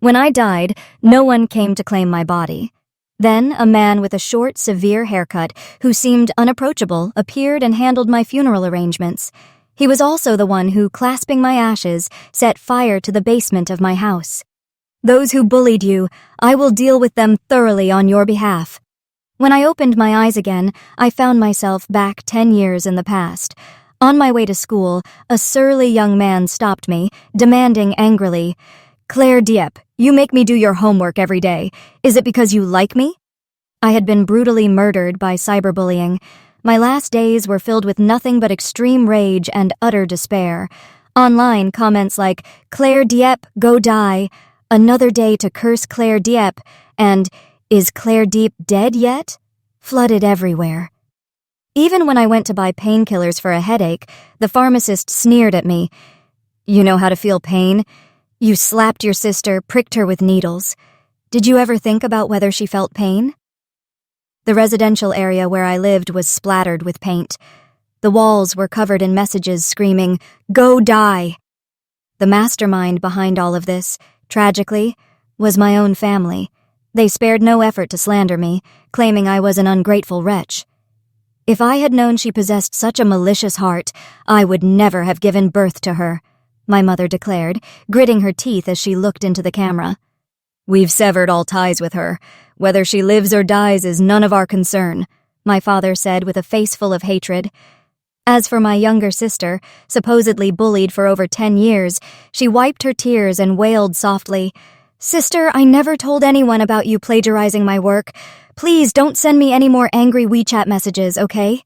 When I died, no one came to claim my body. Then a man with a short, severe haircut who seemed unapproachable appeared and handled my funeral arrangements. He was also the one who, clasping my ashes, set fire to the basement of my house. "Those who bullied you, I will deal with them thoroughly on your behalf." When I opened my eyes again, I found myself back 10 years in the past. On my way to school, a surly young man stopped me, demanding angrily, "Claire Dieppe, you make me do your homework every day. Is it because you like me?" I had been brutally murdered by cyberbullying. My last days were filled with nothing but extreme rage and utter despair. Online, comments like, "Claire Dieppe, go die," "Another day to curse Claire Dieppe," and "Is Claire Dieppe dead yet?" flooded everywhere. Even when I went to buy painkillers for a headache, the pharmacist sneered at me. "You know how to feel pain? You slapped your sister, pricked her with needles. Did you ever think about whether she felt pain?" The residential area where I lived was splattered with paint. The walls were covered in messages screaming, "Go die!" The mastermind behind all of this, tragically, was my own family. They spared no effort to slander me, claiming I was an ungrateful wretch. If I had known she possessed such a malicious heart, I would never have given birth to her, my mother declared, gritting her teeth as she looked into the camera. "We've severed all ties with her. Whether she lives or dies is none of our concern," my father said with a face full of hatred. As for my younger sister, supposedly bullied for over 10 years, she wiped her tears and wailed softly, "Sister, I never told anyone about you plagiarizing my work. Please don't send me any more angry WeChat messages, okay?"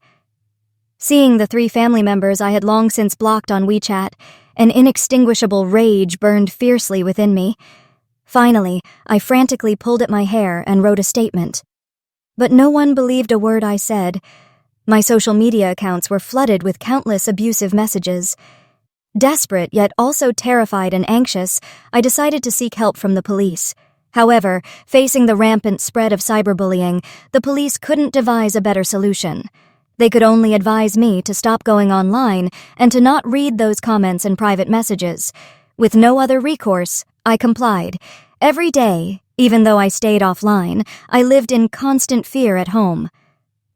Seeing the 3 family members I had long since blocked on WeChat, an inextinguishable rage burned fiercely within me. Finally, I frantically pulled at my hair and wrote a statement. But no one believed a word I said. My social media accounts were flooded with countless abusive messages. Desperate, yet also terrified and anxious, I decided to seek help from the police. However, facing the rampant spread of cyberbullying, the police couldn't devise a better solution. They could only advise me to stop going online and to not read those comments and private messages. With no other recourse, I complied. Every day, even though I stayed offline, I lived in constant fear at home.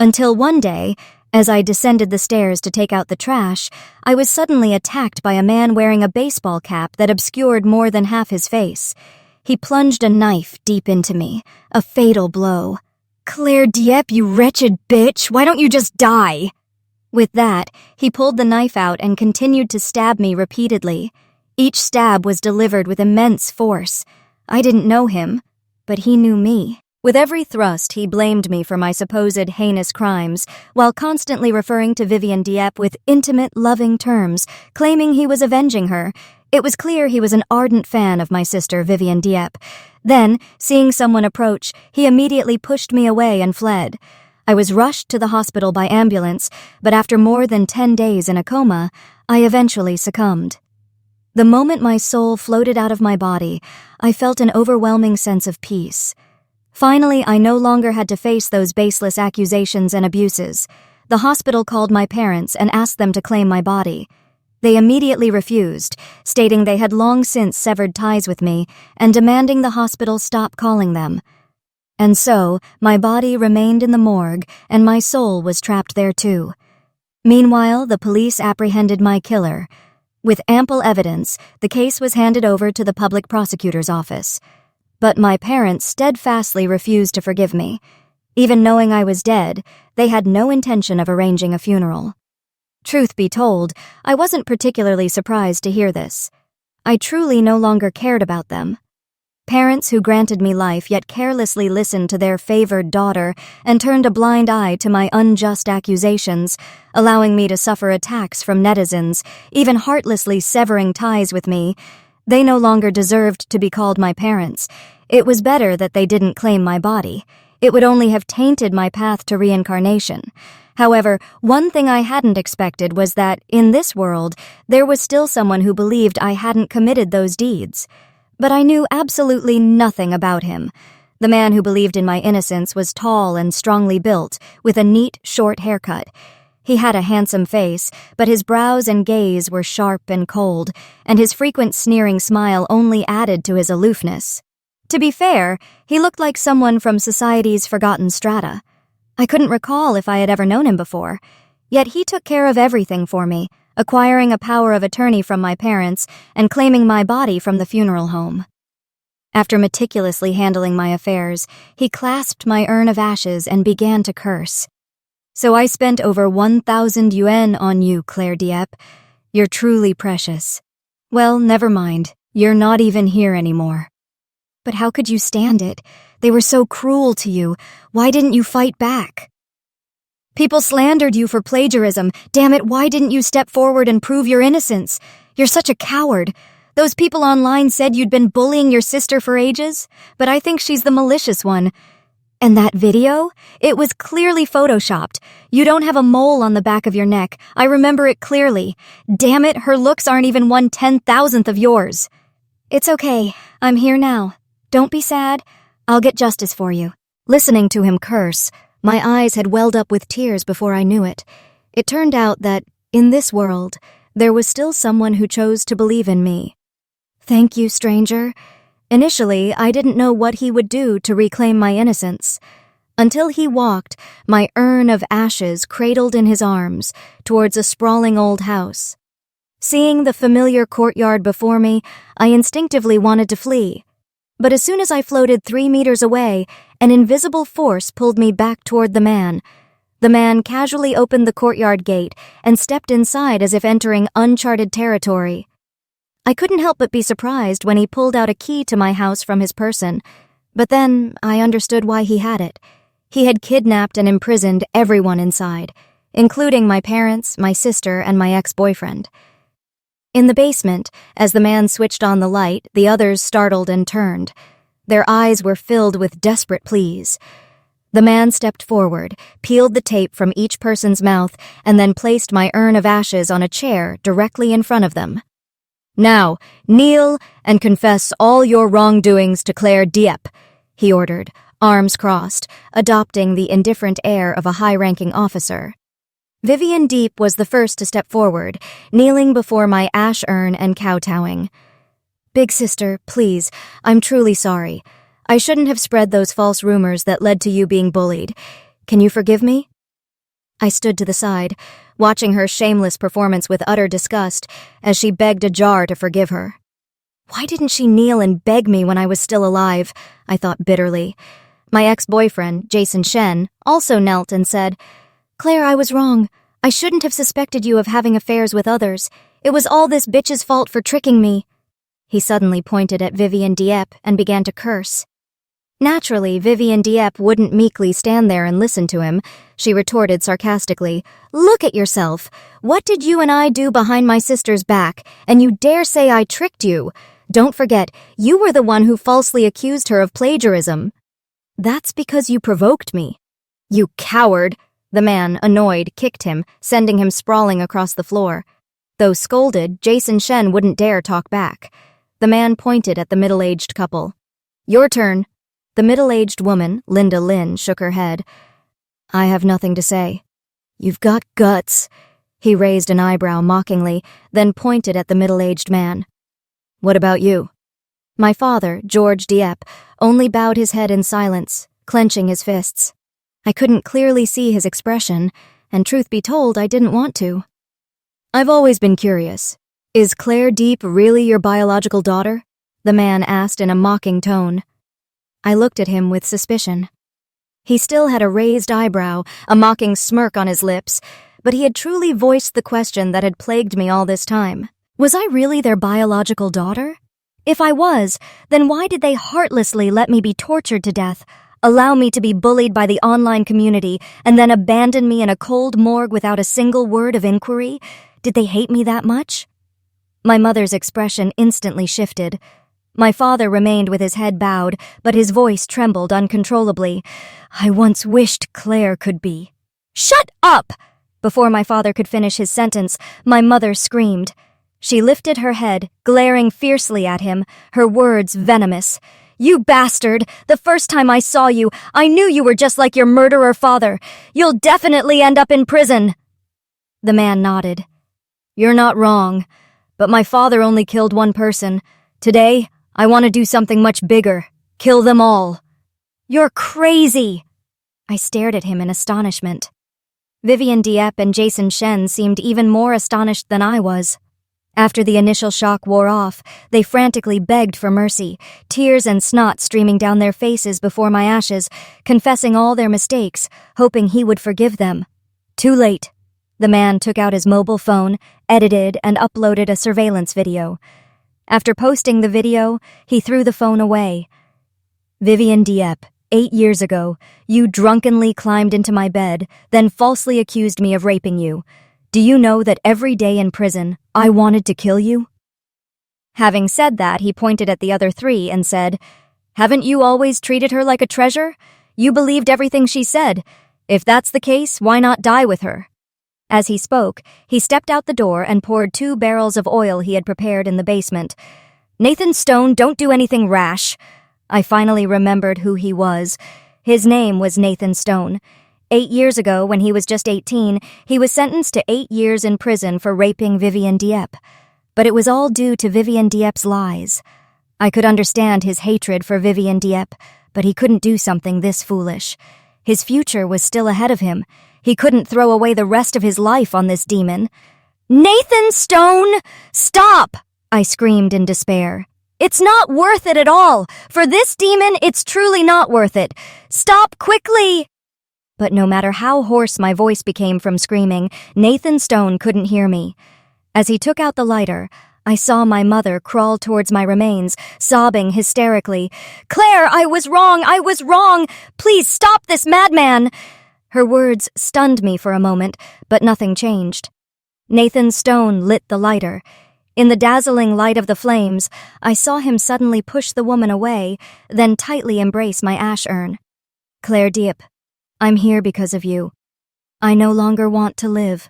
Until one day, as I descended the stairs to take out the trash, I was suddenly attacked by a man wearing a baseball cap that obscured more than half his face. He plunged a knife deep into me, a fatal blow. "Claire Dieppe, you wretched bitch, why don't you just die?" With that, he pulled the knife out and continued to stab me repeatedly. Each stab was delivered with immense force. I didn't know him, but he knew me. With every thrust, he blamed me for my supposed heinous crimes, while constantly referring to Vivienne Dieppe with intimate, loving terms, claiming he was avenging her. It was clear he was an ardent fan of my sister, Vivienne Dieppe. Then, seeing someone approach, he immediately pushed me away and fled. I was rushed to the hospital by ambulance, but after more than 10 days in a coma, I eventually succumbed. The moment my soul floated out of my body, I felt an overwhelming sense of peace. Finally, I no longer had to face those baseless accusations and abuses. The hospital called my parents and asked them to claim my body. They immediately refused, stating they had long since severed ties with me and demanding the hospital stop calling them. And so, my body remained in the morgue and my soul was trapped there too. Meanwhile, the police apprehended my killer. With ample evidence, the case was handed over to the public prosecutor's office. But my parents steadfastly refused to forgive me. Even knowing I was dead, they had no intention of arranging a funeral. Truth be told, I wasn't particularly surprised to hear this. I truly no longer cared about them. Parents who granted me life yet carelessly listened to their favored daughter and turned a blind eye to my unjust accusations, allowing me to suffer attacks from netizens, even heartlessly severing ties with me. They no longer deserved to be called my parents. It was better that they didn't claim my body. It would only have tainted my path to reincarnation. However, one thing I hadn't expected was that, in this world, there was still someone who believed I hadn't committed those deeds. But I knew absolutely nothing about him. The man who believed in my innocence was tall and strongly built, with a neat, short haircut. He had a handsome face, but his brows and gaze were sharp and cold, and his frequent sneering smile only added to his aloofness. To be fair, he looked like someone from society's forgotten strata. I couldn't recall if I had ever known him before, yet he took care of everything for me, acquiring a power of attorney from my parents and claiming my body from the funeral home. After meticulously handling my affairs, he clasped my urn of ashes and began to curse. So I spent over 1,000 yuan on you, Claire Dieppe. You're truly precious. Well, never mind. You're not even here anymore. But how could you stand it? They were so cruel to you. Why didn't you fight back? People slandered you for plagiarism. Damn it, why didn't you step forward and prove your innocence? You're such a coward. Those people online said you'd been bullying your sister for ages, but I think she's the malicious one. And that video? It was clearly photoshopped. You don't have a mole on the back of your neck. I remember it clearly. Damn it, her looks aren't even 1/10,000th of yours. It's okay. I'm here now. Don't be sad. I'll get justice for you. Listening to him curse, my eyes had welled up with tears before I knew it. It turned out that, in this world, there was still someone who chose to believe in me. Thank you, stranger. Initially, I didn't know what he would do to reclaim my innocence, until he walked, my urn of ashes cradled in his arms, towards a sprawling old house. Seeing the familiar courtyard before me, I instinctively wanted to flee. But as soon as I floated 3 meters away, an invisible force pulled me back toward the man. The man casually opened the courtyard gate and stepped inside as if entering uncharted territory. I couldn't help but be surprised when he pulled out a key to my house from his person, but then I understood why he had it. He had kidnapped and imprisoned everyone inside, including my parents, my sister, and my ex-boyfriend. In the basement, as the man switched on the light, the others startled and turned. Their eyes were filled with desperate pleas. The man stepped forward, peeled the tape from each person's mouth, and then placed my urn of ashes on a chair directly in front of them. Now, kneel and confess all your wrongdoings to Claire Dieppe, he ordered, arms crossed, adopting the indifferent air of a high-ranking officer. Vivian Deep was the first to step forward, kneeling before my ash urn and kowtowing. Big sister, please, I'm truly sorry. I shouldn't have spread those false rumors that led to you being bullied. Can you forgive me? I stood to the side, watching her shameless performance with utter disgust as she begged a jar to forgive her. Why didn't she kneel and beg me when I was still alive? I thought bitterly. My ex-boyfriend, Jason Shen, also knelt and said, Claire, I was wrong. I shouldn't have suspected you of having affairs with others. It was all this bitch's fault for tricking me. He suddenly pointed at Vivian Dieppe and began to curse. Naturally, Vivian Dieppe wouldn't meekly stand there and listen to him. She retorted sarcastically, Look at yourself. What did you and I do behind my sister's back, and you dare say I tricked you? Don't forget, you were the one who falsely accused her of plagiarism. That's because you provoked me. You coward! The man, annoyed, kicked him, sending him sprawling across the floor. Though scolded, Jason Shen wouldn't dare talk back. The man pointed at the middle-aged couple. Your turn. The middle-aged woman, Linda Lin, shook her head. I have nothing to say. You've got guts. He raised an eyebrow mockingly, then pointed at the middle-aged man. What about you? My father, George Dieppe, only bowed his head in silence, clenching his fists. I couldn't clearly see his expression, and truth be told, I didn't want to. I've always been curious. Is Claire Dieppe really your biological daughter? The man asked in a mocking tone. I looked at him with suspicion. He still had a raised eyebrow, a mocking smirk on his lips, but he had truly voiced the question that had plagued me all this time. Was I really their biological daughter? If I was, then why did they heartlessly let me be tortured to death, allow me to be bullied by the online community, and then abandon me in a cold morgue without a single word of inquiry? Did they hate me that much? My mother's expression instantly shifted. My father remained with his head bowed, but his voice trembled uncontrollably. I once wished Claire could be. Shut up! Before my father could finish his sentence, my mother screamed. She lifted her head, glaring fiercely at him, her words venomous. You bastard! The first time I saw you, I knew you were just like your murderer father. You'll definitely end up in prison. The man nodded. You're not wrong, but my father only killed one person. Today, I want to do something much bigger. Kill them all." "You're crazy!" I stared at him in astonishment. Vivian Dieppe and Jason Shen seemed even more astonished than I was. After the initial shock wore off, they frantically begged for mercy, tears and snot streaming down their faces before my ashes, confessing all their mistakes, hoping he would forgive them. Too late. The man took out his mobile phone, edited and uploaded a surveillance video. After posting the video, he threw the phone away. "Vivian Dieppe, 8 years ago, you drunkenly climbed into my bed, then falsely accused me of raping you. Do you know that every day in prison, I wanted to kill you?" Having said that, he pointed at the other 3 and said, "Haven't you always treated her like a treasure? You believed everything she said. If that's the case, why not die with her?" As he spoke, he stepped out the door and poured 2 barrels of oil he had prepared in the basement. "Nathan Stone, don't do anything rash." I finally remembered who he was. His name was Nathan Stone. 8 years ago, when he was just 18, he was sentenced to 8 years in prison for raping Vivian Dieppe. But it was all due to Vivian Dieppe's lies. I could understand his hatred for Vivian Dieppe, but he couldn't do something this foolish. His future was still ahead of him. He couldn't throw away the rest of his life on this demon. "Nathan Stone, stop!" I screamed in despair. "It's not worth it at all. For this demon, it's truly not worth it. Stop quickly!" But no matter how hoarse my voice became from screaming, Nathan Stone couldn't hear me. As he took out the lighter, I saw my mother crawl towards my remains, sobbing hysterically. "Claire, I was wrong! Please stop this madman!" Her words stunned me for a moment, but nothing changed. Nathan Stone lit the lighter. In the dazzling light of the flames, I saw him suddenly push the woman away, then tightly embrace my ash urn. "Claire Dieppe, I'm here because of you. I no longer want to live.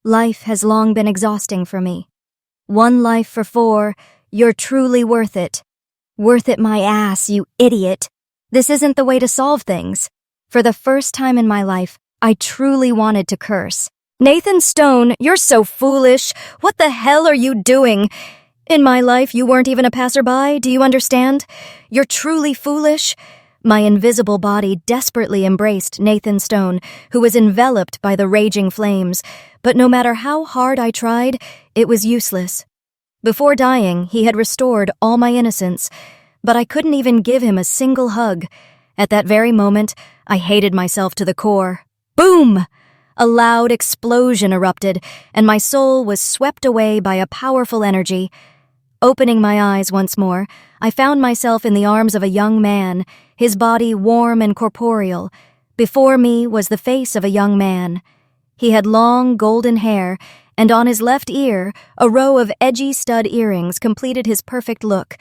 Life has long been exhausting for me. 1 life for 4, you're truly worth it." "Worth it my ass, you idiot. This isn't the way to solve things." For the first time in my life, I truly wanted to curse. "Nathan Stone, you're so foolish. What the hell are you doing? In my life, you weren't even a passerby, do you understand? You're truly foolish." My invisible body desperately embraced Nathan Stone, who was enveloped by the raging flames, but no matter how hard I tried, it was useless. Before dying, he had restored all my innocence, but I couldn't even give him a single hug. At that very moment, I hated myself to the core. Boom! A loud explosion erupted, and my soul was swept away by a powerful energy. Opening my eyes once more, I found myself in the arms of a young man, his body warm and corporeal. Before me was the face of a young man. He had long, golden hair, and on his left ear, a row of edgy stud earrings completed his perfect look.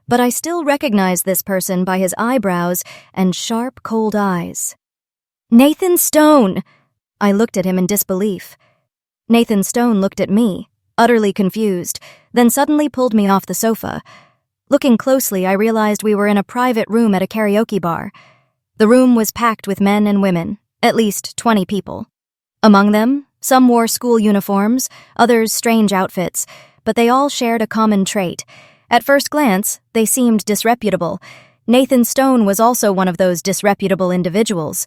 But I still recognized this person by his eyebrows and sharp, cold eyes. "Nathan Stone!" I looked at him in disbelief. Nathan Stone looked at me, utterly confused, then suddenly pulled me off the sofa. Looking closely, I realized we were in a private room at a karaoke bar. The room was packed with men and women, at least 20 people. Among them, some wore school uniforms, others strange outfits, but they all shared a common trait. At first glance, they seemed disreputable. Nathan Stone was also one of those disreputable individuals.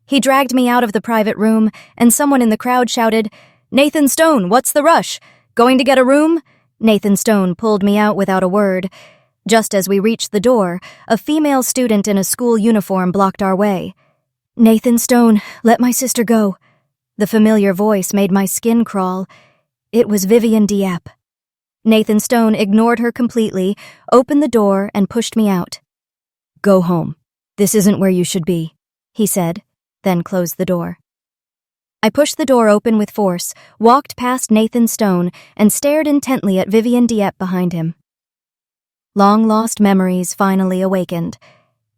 He dragged me out of the private room, and someone in the crowd shouted, "Nathan Stone, what's the rush? Going to get a room?" Nathan Stone pulled me out without a word. Just as we reached the door, a female student in a school uniform blocked our way. "Nathan Stone, let my sister go." The familiar voice made my skin crawl. It was Vivian Dieppe. Nathan Stone ignored her completely, opened the door, and pushed me out. "Go home. This isn't where you should be," he said, then closed the door. I pushed the door open with force, walked past Nathan Stone, and stared intently at Vivian Dieppe behind him. Long-lost memories finally awakened.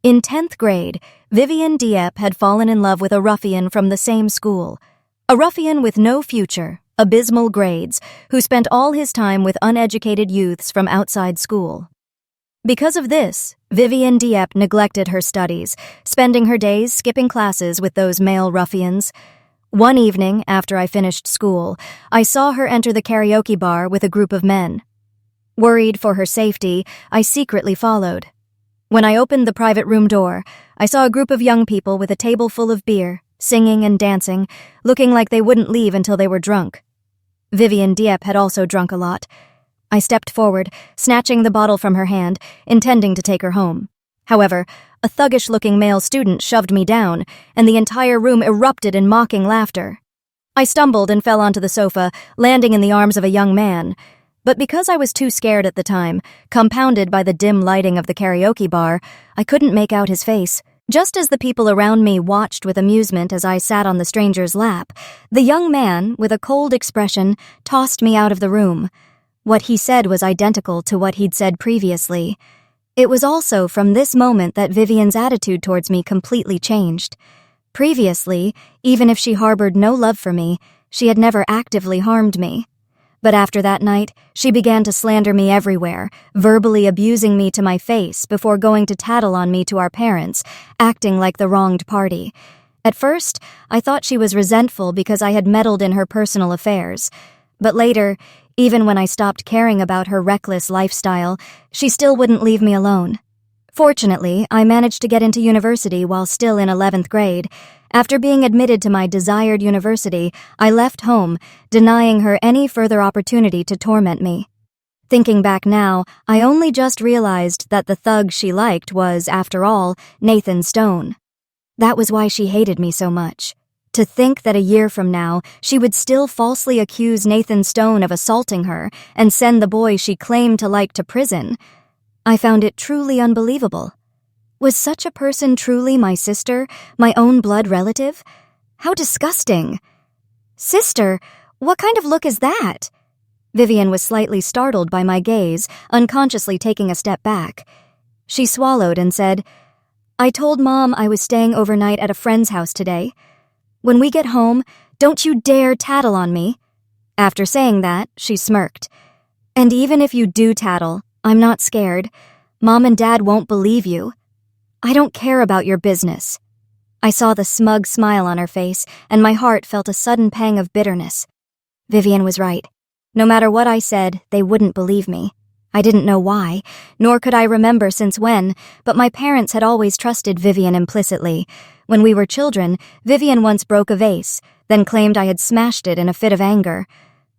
In 10th grade, Vivian Dieppe had fallen in love with a ruffian from the same school. A ruffian with no future, abysmal grades, who spent all his time with uneducated youths from outside school. Because of this, Vivian Dieppe neglected her studies, spending her days skipping classes with those male ruffians. One evening, after I finished school, I saw her enter the karaoke bar with a group of men. Worried for her safety, I secretly followed. When I opened the private room door, I saw a group of young people with a table full of beer, singing and dancing, looking like they wouldn't leave until they were drunk. Vivian Dieppe had also drunk a lot. I stepped forward, snatching the bottle from her hand, intending to take her home. However, a thuggish-looking male student shoved me down, and the entire room erupted in mocking laughter. I stumbled and fell onto the sofa, landing in the arms of a young man. But because I was too scared at the time, compounded by the dim lighting of the karaoke bar, I couldn't make out his face. Just as the people around me watched with amusement as I sat on the stranger's lap, the young man, with a cold expression, tossed me out of the room. What he said was identical to what he'd said previously. It was also from this moment that Vivian's attitude towards me completely changed. Previously, even if she harbored no love for me, she had never actively harmed me. But after that night, she began to slander me everywhere, verbally abusing me to my face before going to tattle on me to our parents, acting like the wronged party. At first, I thought she was resentful because I had meddled in her personal affairs. But later, even when I stopped caring about her reckless lifestyle, she still wouldn't leave me alone. Fortunately, I managed to get into university while still in 11th grade. After being admitted to my desired university, I left home, denying her any further opportunity to torment me. Thinking back now, I only just realized that the thug she liked was, after all, Nathan Stone. That was why she hated me so much. To think that a year from now, she would still falsely accuse Nathan Stone of assaulting her and send the boy she claimed to like to prison. I found it truly unbelievable. Was such a person truly my sister, my own blood relative? How disgusting. Sister, what kind of look is that? Vivian was slightly startled by my gaze, unconsciously taking a step back. She swallowed and said, I told Mom I was staying overnight at a friend's house today. When we get home, don't you dare tattle on me. After saying that, she smirked. And even if you do tattle, I'm not scared. Mom and Dad won't believe you. I don't care about your business. I saw the smug smile on her face, and my heart felt a sudden pang of bitterness. Vivian was right. No matter what I said, they wouldn't believe me. I didn't know why, nor could I remember since when, but my parents had always trusted Vivian implicitly. When we were children, Vivian once broke a vase, then claimed I had smashed it in a fit of anger.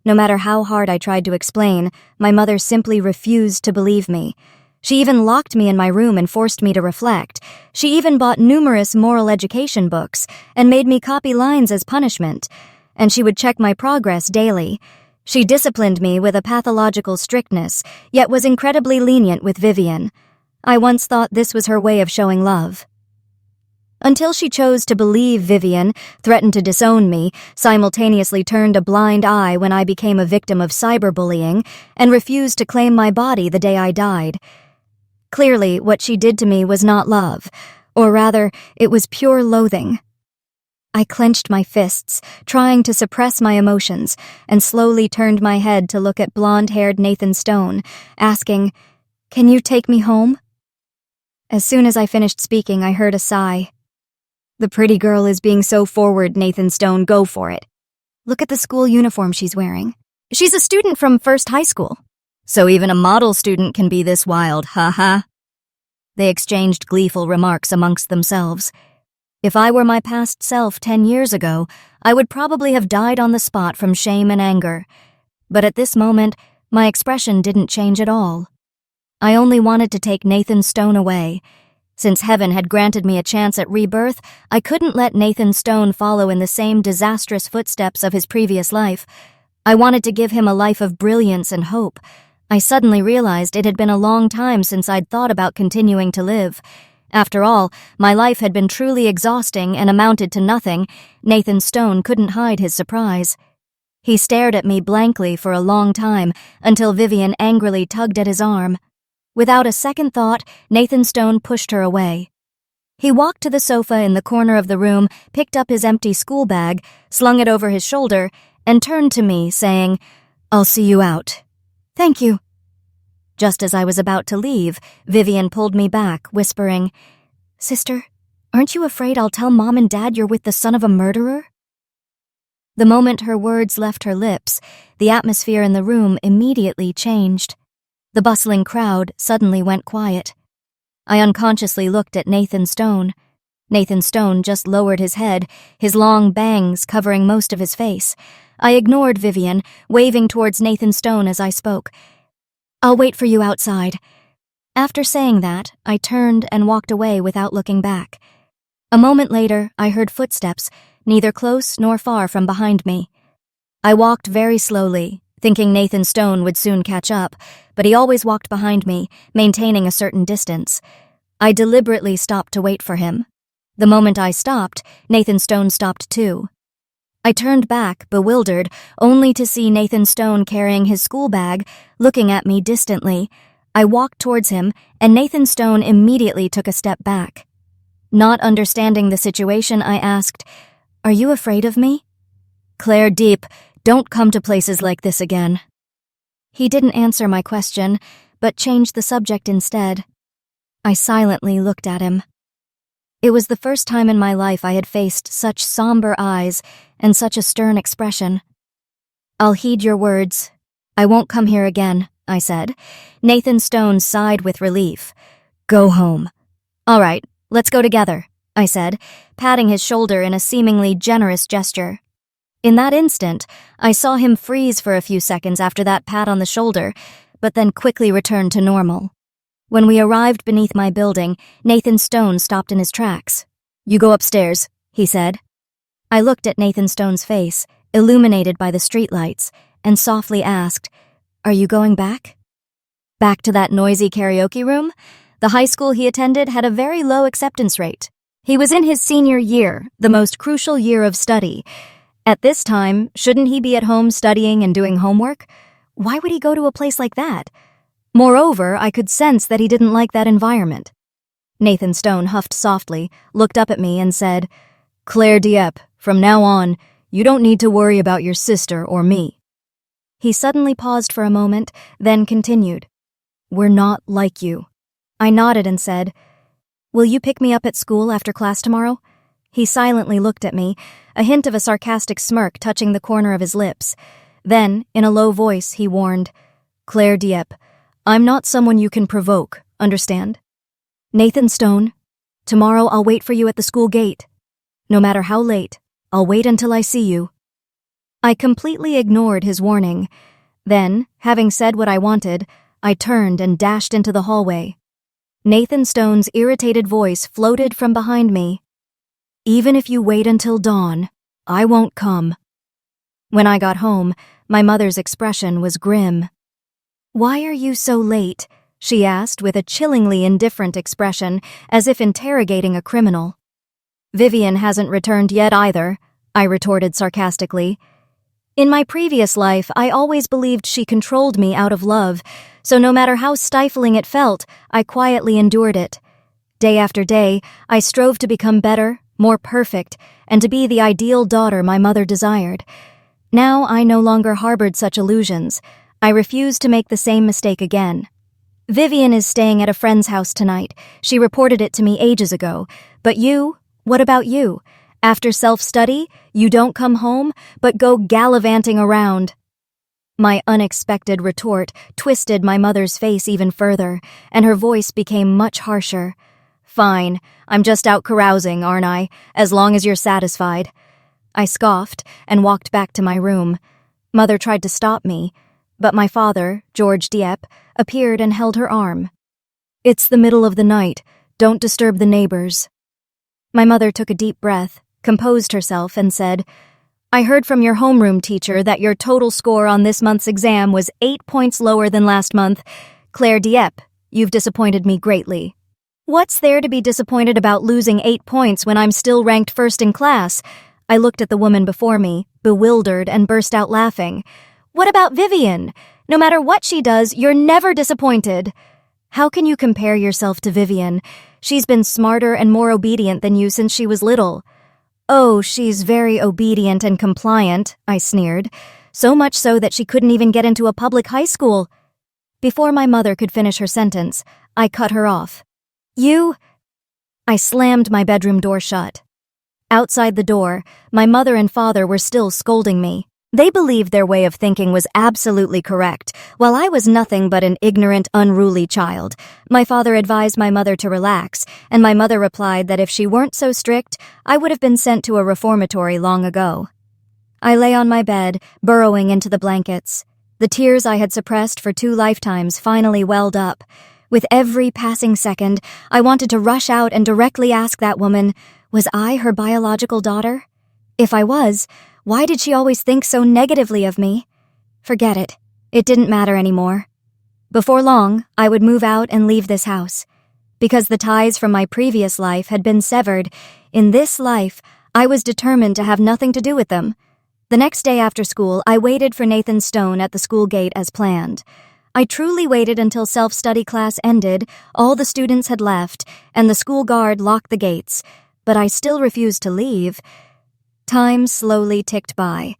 No matter how hard I tried to explain, my mother simply refused to believe me. She even locked me in my room and forced me to reflect. She even bought numerous moral education books and made me copy lines as punishment. And she would check my progress daily. She disciplined me with a pathological strictness, yet was incredibly lenient with Vivian. I once thought this was her way of showing love. Until she chose to believe Vivian, threatened to disown me, simultaneously turned a blind eye when I became a victim of cyberbullying, and refused to claim my body the day I died. Clearly, what she did to me was not love, or rather, it was pure loathing. I clenched my fists, trying to suppress my emotions, and slowly turned my head to look at blonde-haired Nathan Stone, asking, "Can you take me home?" As soon as I finished speaking, I heard a sigh. "The pretty girl is being so forward, Nathan Stone, go for it. Look at the school uniform she's wearing. She's a student from First High School. So even a model student can be this wild, ha-ha." They exchanged gleeful remarks amongst themselves. If I were my past self 10 years ago, I would probably have died on the spot from shame and anger. But at this moment, my expression didn't change at all. I only wanted to take Nathan Stone away. Since heaven had granted me a chance at rebirth, I couldn't let Nathan Stone follow in the same disastrous footsteps of his previous life. I wanted to give him a life of brilliance and hope. I suddenly realized it had been a long time since I'd thought about continuing to live. After all, my life had been truly exhausting and amounted to nothing. Nathan Stone couldn't hide his surprise. He stared at me blankly for a long time until Vivian angrily tugged at his arm. Without a second thought, Nathan Stone pushed her away. He walked to the sofa in the corner of the room, picked up his empty school bag, slung it over his shoulder, and turned to me, saying, "I'll see you out." "Thank you." Just as I was about to leave, Vivian pulled me back, whispering, "Sister, aren't you afraid I'll tell Mom and Dad you're with the son of a murderer?" The moment her words left her lips, the atmosphere in the room immediately changed. The bustling crowd suddenly went quiet. I unconsciously looked at Nathan Stone. Nathan Stone just lowered his head, his long bangs covering most of his face. I ignored Vivian, waving towards Nathan Stone as I spoke. "I'll wait for you outside." After saying that, I turned and walked away without looking back. A moment later, I heard footsteps, neither close nor far from behind me. I walked very slowly, thinking Nathan Stone would soon catch up, but he always walked behind me, maintaining a certain distance. I deliberately stopped to wait for him. The moment I stopped, Nathan Stone stopped too. I turned back, bewildered, only to see Nathan Stone carrying his school bag, looking at me distantly. I walked towards him, and Nathan Stone immediately took a step back. Not understanding the situation, I asked, "Are you afraid of me?" "Claire Deep, don't come to places like this again." He didn't answer my question, but changed the subject instead. I silently looked at him. It was the first time in my life I had faced such somber eyes and such a stern expression. "I'll heed your words. I won't come here again," I said. Nathan Stone sighed with relief. "Go home." "All right, let's go together," I said, patting his shoulder in a seemingly generous gesture. In that instant, I saw him freeze for a few seconds after that pat on the shoulder, but then quickly return to normal. When we arrived beneath my building, Nathan Stone stopped in his tracks. "You go upstairs," he said. I looked at Nathan Stone's face, illuminated by the streetlights, and softly asked, "Are you going back?" Back to that noisy karaoke room? The high school he attended had a very low acceptance rate. He was in his senior year, the most crucial year of study. At this time, shouldn't he be at home studying and doing homework? Why would he go to a place like that? Moreover, I could sense that he didn't like that environment. Nathan Stone huffed softly, looked up at me, and said, "Claire Dieppe, from now on, you don't need to worry about your sister or me." He suddenly paused for a moment, then continued, "We're not like you." I nodded and said, "Will you pick me up at school after class tomorrow?" He silently looked at me, a hint of a sarcastic smirk touching the corner of his lips. Then, in a low voice, he warned, "Claire Dieppe, I'm not someone you can provoke, understand? Nathan Stone, tomorrow I'll wait for you at the school gate. No matter how late, I'll wait until I see you." I completely ignored his warning. Then, having said what I wanted, I turned and dashed into the hallway. Nathan Stone's irritated voice floated from behind me. "Even if you wait until dawn, I won't come." When I got home, my mother's expression was grim. "Why are you so late?" she asked with a chillingly indifferent expression, as if interrogating a criminal. "Vivian hasn't returned yet either," I retorted sarcastically. In my previous life, I always believed she controlled me out of love, so no matter how stifling it felt, I quietly endured it. Day after day, I strove to become better, more perfect, and to be the ideal daughter my mother desired. Now I no longer harbored such illusions. I refused to make the same mistake again. "Vivian is staying at a friend's house tonight. She reported it to me ages ago. But you? What about you? After self-study, you don't come home, but go gallivanting around." My unexpected retort twisted my mother's face even further, and her voice became much harsher. "Fine, I'm just out carousing, aren't I, as long as you're satisfied." I scoffed and walked back to my room. Mother tried to stop me, but my father, George Dieppe, appeared and held her arm. "It's the middle of the night. Don't disturb the neighbors." My mother took a deep breath, composed herself, and said, "I heard from your homeroom teacher that your total score on this month's exam was 8 points lower than last month. Claire Dieppe, you've disappointed me greatly." "What's there to be disappointed about losing 8 points when I'm still ranked first in class?" I looked at the woman before me, bewildered, and burst out laughing. "What about Vivian? No matter what she does, you're never disappointed." "How can you compare yourself to Vivian? She's been smarter and more obedient than you since she was little." "Oh, she's very obedient and compliant," I sneered. "So much so that she couldn't even get into a public high school." Before my mother could finish her sentence, I cut her off. "You—" I slammed my bedroom door shut. Outside the door, my mother and father were still scolding me. They believed their way of thinking was absolutely correct, while I was nothing but an ignorant, unruly child. My father advised my mother to relax, and my mother replied that if she weren't so strict, I would have been sent to a reformatory long ago. I lay on my bed, burrowing into the blankets. The tears I had suppressed for 2 lifetimes finally welled up. With every passing second, I wanted to rush out and directly ask that woman, was I her biological daughter? If I was, why did she always think so negatively of me? Forget it. It didn't matter anymore. Before long, I would move out and leave this house. Because the ties from my previous life had been severed, in this life, I was determined to have nothing to do with them. The next day after school, I waited for Nathan Stone at the school gate as planned. I truly waited until self-study class ended, all the students had left, and the school guard locked the gates, but I still refused to leave. Time slowly ticked by.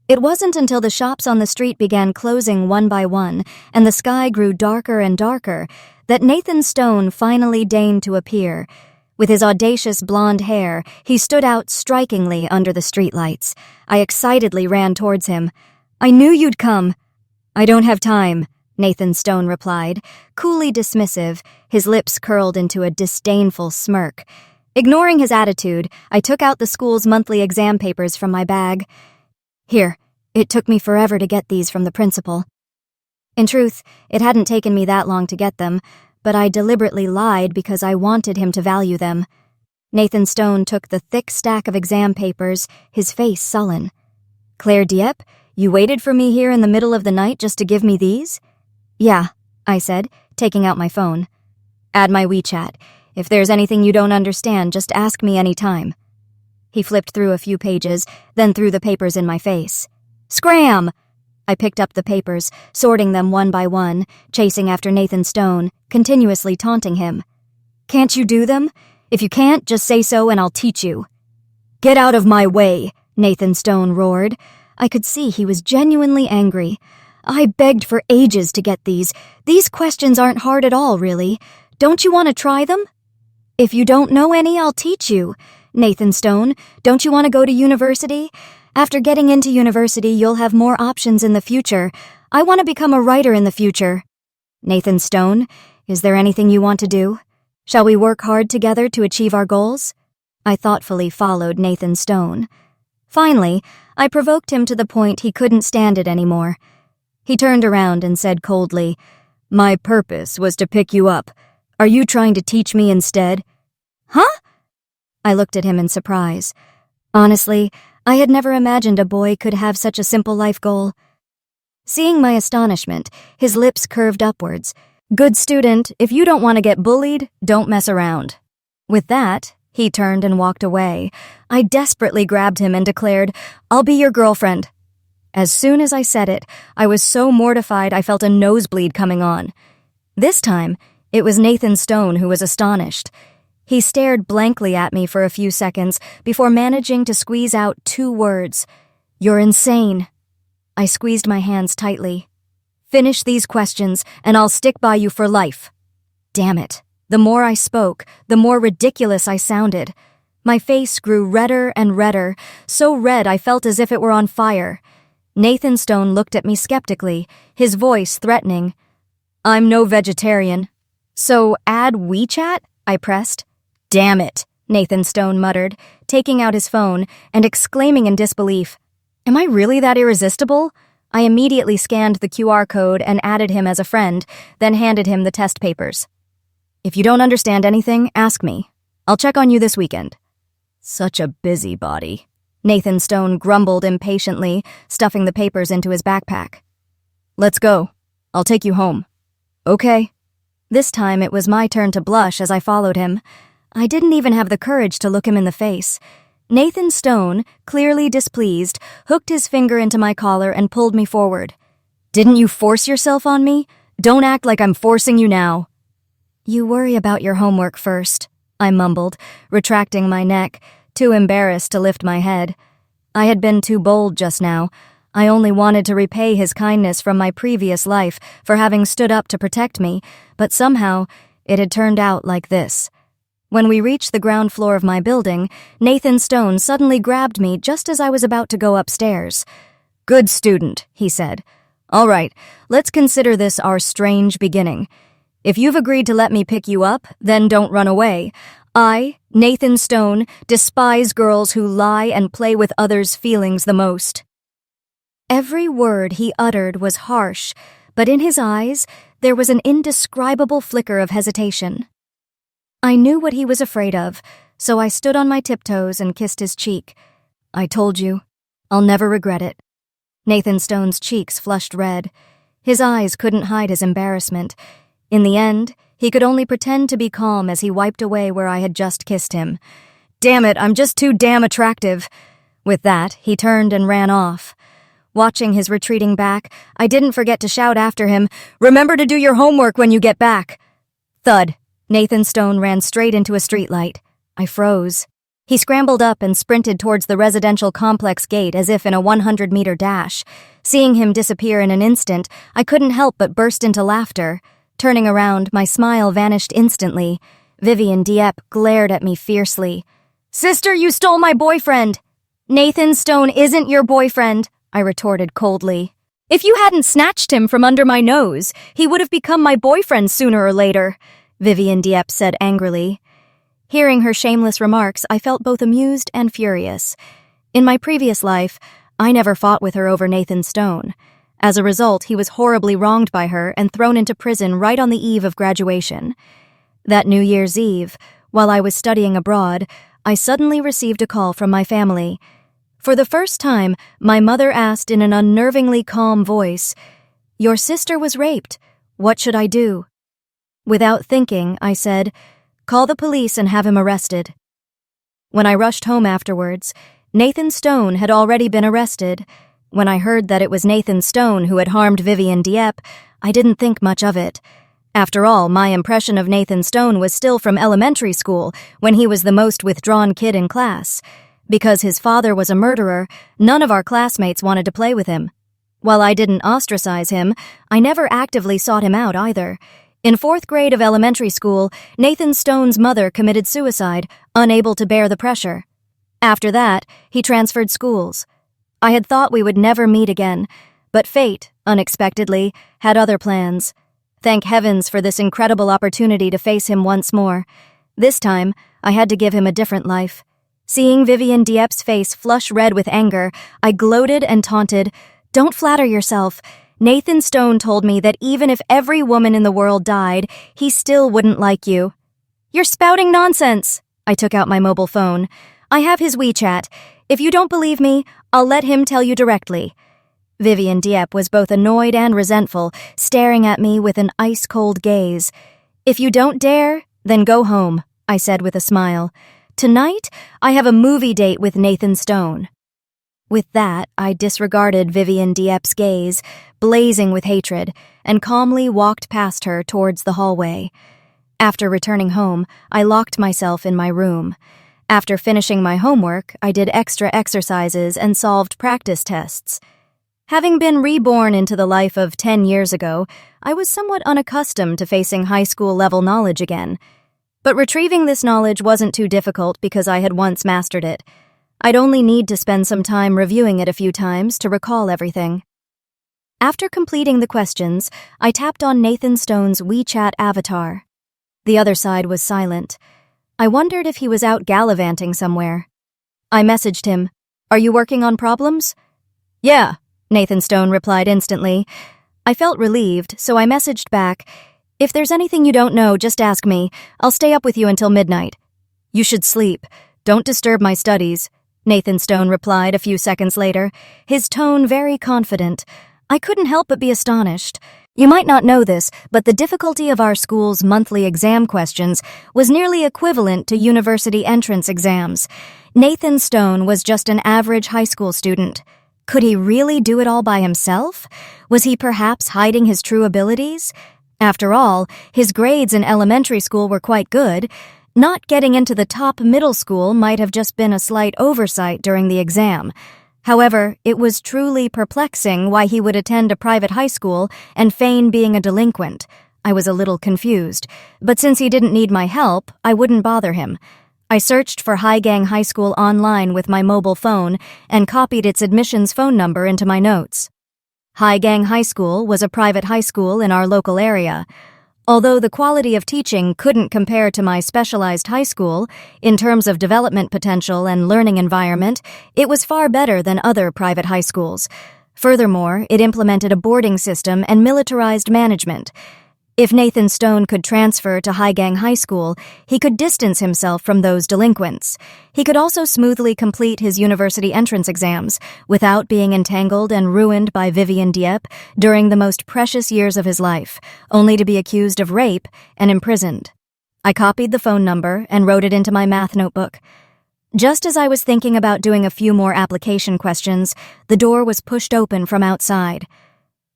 It wasn't until the shops on the street began closing one by one, and the sky grew darker and darker, that Nathan Stone finally deigned to appear. With his audacious blonde hair, he stood out strikingly under the streetlights. I excitedly ran towards him. "I knew you'd come." "I don't have time," Nathan Stone replied, coolly dismissive, his lips curled into a disdainful smirk. Ignoring his attitude, I took out the school's monthly exam papers from my bag. "Here, it took me forever to get these from the principal." In truth, it hadn't taken me that long to get them, but I deliberately lied because I wanted him to value them. Nathan Stone took the thick stack of exam papers, his face sullen. "Claire Dieppe, you waited for me here in the middle of the night just to give me these?" "Yeah," I said, taking out my phone. "Add my WeChat. If there's anything you don't understand, just ask me any time." He flipped through a few pages, then threw the papers in my face. "Scram!" I picked up the papers, sorting them one by one, chasing after Nathan Stone, continuously taunting him. "Can't you do them? If you can't, just say so and I'll teach you." "Get out of my way," Nathan Stone roared. I could see he was genuinely angry. "I begged for ages to get these. These questions aren't hard at all, really. Don't you want to try them?" "If you don't know any, I'll teach you. Nathan Stone, don't you want to go to university? After getting into university, you'll have more options in the future. I want to become a writer in the future." "Nathan Stone, is there anything you want to do? Shall we work hard together to achieve our goals?" I thoughtfully followed Nathan Stone. Finally, I provoked him to the point he couldn't stand it anymore. He turned around and said coldly, "My purpose was to pick you up. Are you trying to teach me instead?" "Huh?" I looked at him in surprise. Honestly, I had never imagined a boy could have such a simple life goal. Seeing my astonishment, his lips curved upwards. "Good student, if you don't want to get bullied, don't mess around." With that, he turned and walked away. I desperately grabbed him and declared, "I'll be your girlfriend." As soon as I said it, I was so mortified I felt a nosebleed coming on. This time, it was Nathan Stone who was astonished. He stared blankly at me for a few seconds before managing to squeeze out 2 words. "You're insane." I squeezed my hands tightly. "Finish these questions, and I'll stick by you for life." Damn it. The more I spoke, the more ridiculous I sounded. My face grew redder and redder, so red I felt as if it were on fire. Nathan Stone looked at me skeptically, his voice threatening. "I'm no vegetarian." "So add WeChat?" I pressed. "Damn it," Nathan Stone muttered, taking out his phone and exclaiming in disbelief. "Am I really that irresistible?" I immediately scanned the QR code and added him as a friend, then handed him the test papers. "If you don't understand anything, ask me. I'll check on you this weekend." "Such a busybody," Nathan Stone grumbled impatiently, stuffing the papers into his backpack. "Let's go. I'll take you home." "Okay." This time it was my turn to blush as I followed him. I didn't even have the courage to look him in the face. Nathan Stone, clearly displeased, hooked his finger into my collar and pulled me forward. "Didn't you force yourself on me? Don't act like I'm forcing you now." "You worry about your homework first," I mumbled, retracting my neck, too embarrassed to lift my head. I had been too bold just now. I only wanted to repay his kindness from my previous life for having stood up to protect me, but somehow it had turned out like this. When we reached the ground floor of my building, Nathan Stone suddenly grabbed me just as I was about to go upstairs. Good student, he said. All right, let's consider this our strange beginning. If you've agreed to let me pick you up, then don't run away. I, Nathan Stone, despise girls who lie and play with others' feelings the most. Every word he uttered was harsh, but in his eyes there was an indescribable flicker of hesitation. I knew what he was afraid of, so I stood on my tiptoes and kissed his cheek. I told you. I'll never regret it. Nathan Stone's cheeks flushed red. His eyes couldn't hide his embarrassment. In the end, he could only pretend to be calm as he wiped away where I had just kissed him. Damn it, I'm just too damn attractive. With that, he turned and ran off. Watching his retreating back, I didn't forget to shout after him, "Remember to do your homework when you get back." Thud. Nathan Stone ran straight into a streetlight. I froze. He scrambled up and sprinted towards the residential complex gate as if in a 100-meter dash. Seeing him disappear in an instant, I couldn't help but burst into laughter. Turning around, my smile vanished instantly. Vivian Dieppe glared at me fiercely. "Sister, you stole my boyfriend!" "Nathan Stone isn't your boyfriend," I retorted coldly. "If you hadn't snatched him from under my nose, he would have become my boyfriend sooner or later," Vivian Dieppe said angrily. Hearing her shameless remarks, I felt both amused and furious. In my previous life, I never fought with her over Nathan Stone. As a result, he was horribly wronged by her and thrown into prison right on the eve of graduation. That New Year's Eve, while I was studying abroad, I suddenly received a call from my family. For the first time, my mother asked in an unnervingly calm voice, "Your sister was raped. What should I do?" Without thinking, I said, "Call the police and have him arrested." When I rushed home afterwards, Nathan Stone had already been arrested. When I heard that it was Nathan Stone who had harmed Vivian Dieppe, I didn't think much of it. After all, my impression of Nathan Stone was still from elementary school, when he was the most withdrawn kid in class. Because his father was a murderer, none of our classmates wanted to play with him. While I didn't ostracize him, I never actively sought him out either. In 4th grade of elementary school, Nathan Stone's mother committed suicide, unable to bear the pressure. After that, he transferred schools. I had thought we would never meet again, but fate, unexpectedly, had other plans. Thank heavens for this incredible opportunity to face him once more. This time, I had to give him a different life. Seeing Vivian Dieppe's face flush red with anger, I gloated and taunted, "Don't flatter yourself. Nathan Stone told me that even if every woman in the world died, he still wouldn't like you." "You're spouting nonsense." I took out my mobile phone. "I have his WeChat. If you don't believe me, I'll let him tell you directly." Vivian Dieppe was both annoyed and resentful, staring at me with an ice-cold gaze. "If you don't dare, then go home," I said with a smile. "Tonight, I have a movie date with Nathan Stone." With that, I disregarded Vivian Dieppe's gaze, blazing with hatred, and calmly walked past her towards the hallway. After returning home, I locked myself in my room. After finishing my homework, I did extra exercises and solved practice tests. Having been reborn into the life of 10 years ago, I was somewhat unaccustomed to facing high school-level knowledge again. But retrieving this knowledge wasn't too difficult because I had once mastered it. I'd only need to spend some time reviewing it a few times to recall everything. After completing the questions, I tapped on Nathan Stone's WeChat avatar. The other side was silent. I wondered if he was out gallivanting somewhere. I messaged him, "Are you working on problems?" "Yeah," Nathan Stone replied instantly. I felt relieved, so I messaged back, "If there's anything you don't know, just ask me. I'll stay up with you until midnight." "You should sleep. Don't disturb my studies," Nathan Stone replied a few seconds later, his tone very confident. I couldn't help but be astonished. You might not know this, but the difficulty of our school's monthly exam questions was nearly equivalent to university entrance exams. Nathan Stone was just an average high school student. Could he really do it all by himself? Was he perhaps hiding his true abilities? After all, his grades in elementary school were quite good. Not getting into the top middle school might have just been a slight oversight during the exam. However, it was truly perplexing why he would attend a private high school and feign being a delinquent. I was a little confused, but since he didn't need my help, I wouldn't bother him. I searched for Haigang High School online with my mobile phone and copied its admissions phone number into my notes. Haigang High School was a private high school in our local area. Although the quality of teaching couldn't compare to my specialized high school, in terms of development potential and learning environment, it was far better than other private high schools. Furthermore, it implemented a boarding system and militarized management. If Nathan Stone could transfer to Haigang High School, he could distance himself from those delinquents. He could also smoothly complete his university entrance exams without being entangled and ruined by Vivian Dieppe during the most precious years of his life, only to be accused of rape and imprisoned. I copied the phone number and wrote it into my math notebook. Just as I was thinking about doing a few more application questions, the door was pushed open from outside.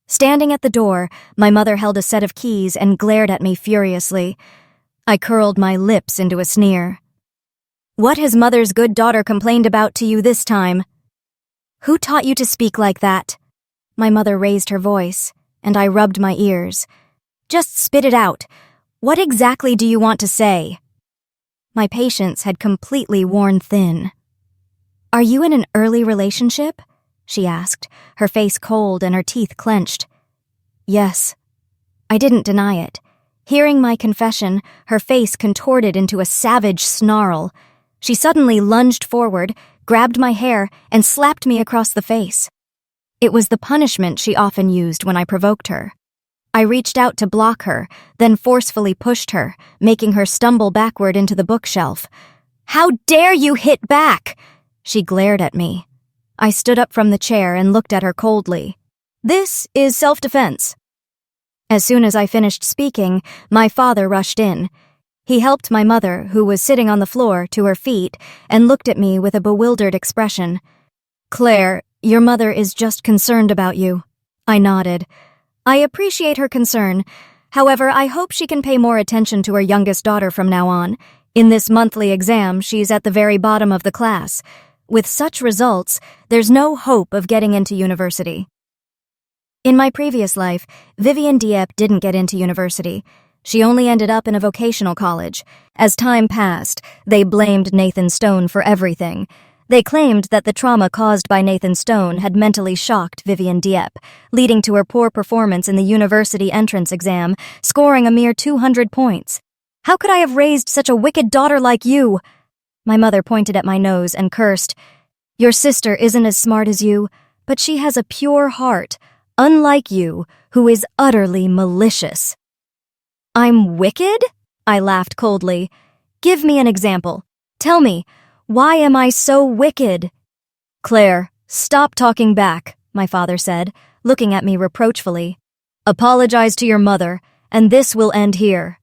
Standing at the door, my mother held a set of keys and glared at me furiously. I curled my lips into a sneer. "What has mother's good daughter complained about to you this time?" "Who taught you to speak like that?" My mother raised her voice, and I rubbed my ears. "Just spit it out. What exactly do you want to say?" My patience had completely worn thin. "Are you in an early relationship?" she asked, her face cold and her teeth clenched. "Yes." I didn't deny it. Hearing my confession, her face contorted into a savage snarl. She suddenly lunged forward, grabbed my hair, and slapped me across the face. It was the punishment she often used when I provoked her. I reached out to block her, then forcefully pushed her, making her stumble backward into the bookshelf. "How dare you hit back?" She glared at me. I stood up from the chair and looked at her coldly. "This is self-defense." As soon as I finished speaking, my father rushed in. He helped my mother, who was sitting on the floor, to her feet and looked at me with a bewildered expression. "Claire, your mother is just concerned about you." I nodded. I appreciate her concern. However, I hope she can pay more attention to her youngest daughter from now on. In this monthly exam, she's at the very bottom of the class. With such results, there's no hope of getting into university. In my previous life, Vivian Dieppe didn't get into university. She only ended up in a vocational college. As time passed, they blamed Nathan Stone for everything. They claimed that the trauma caused by Nathan Stone had mentally shocked Vivian Dieppe, leading to her poor performance in the university entrance exam, scoring a mere 200 points. "How could I have raised such a wicked daughter like you?" My mother pointed at my nose and cursed. "Your sister isn't as smart as you, but she has a pure heart, unlike you, who is utterly malicious." "I'm wicked?" I laughed coldly. "Give me an example. Tell me, why am I so wicked?" "Claire, stop talking back," my father said, looking at me reproachfully. "Apologize to your mother, and this will end here."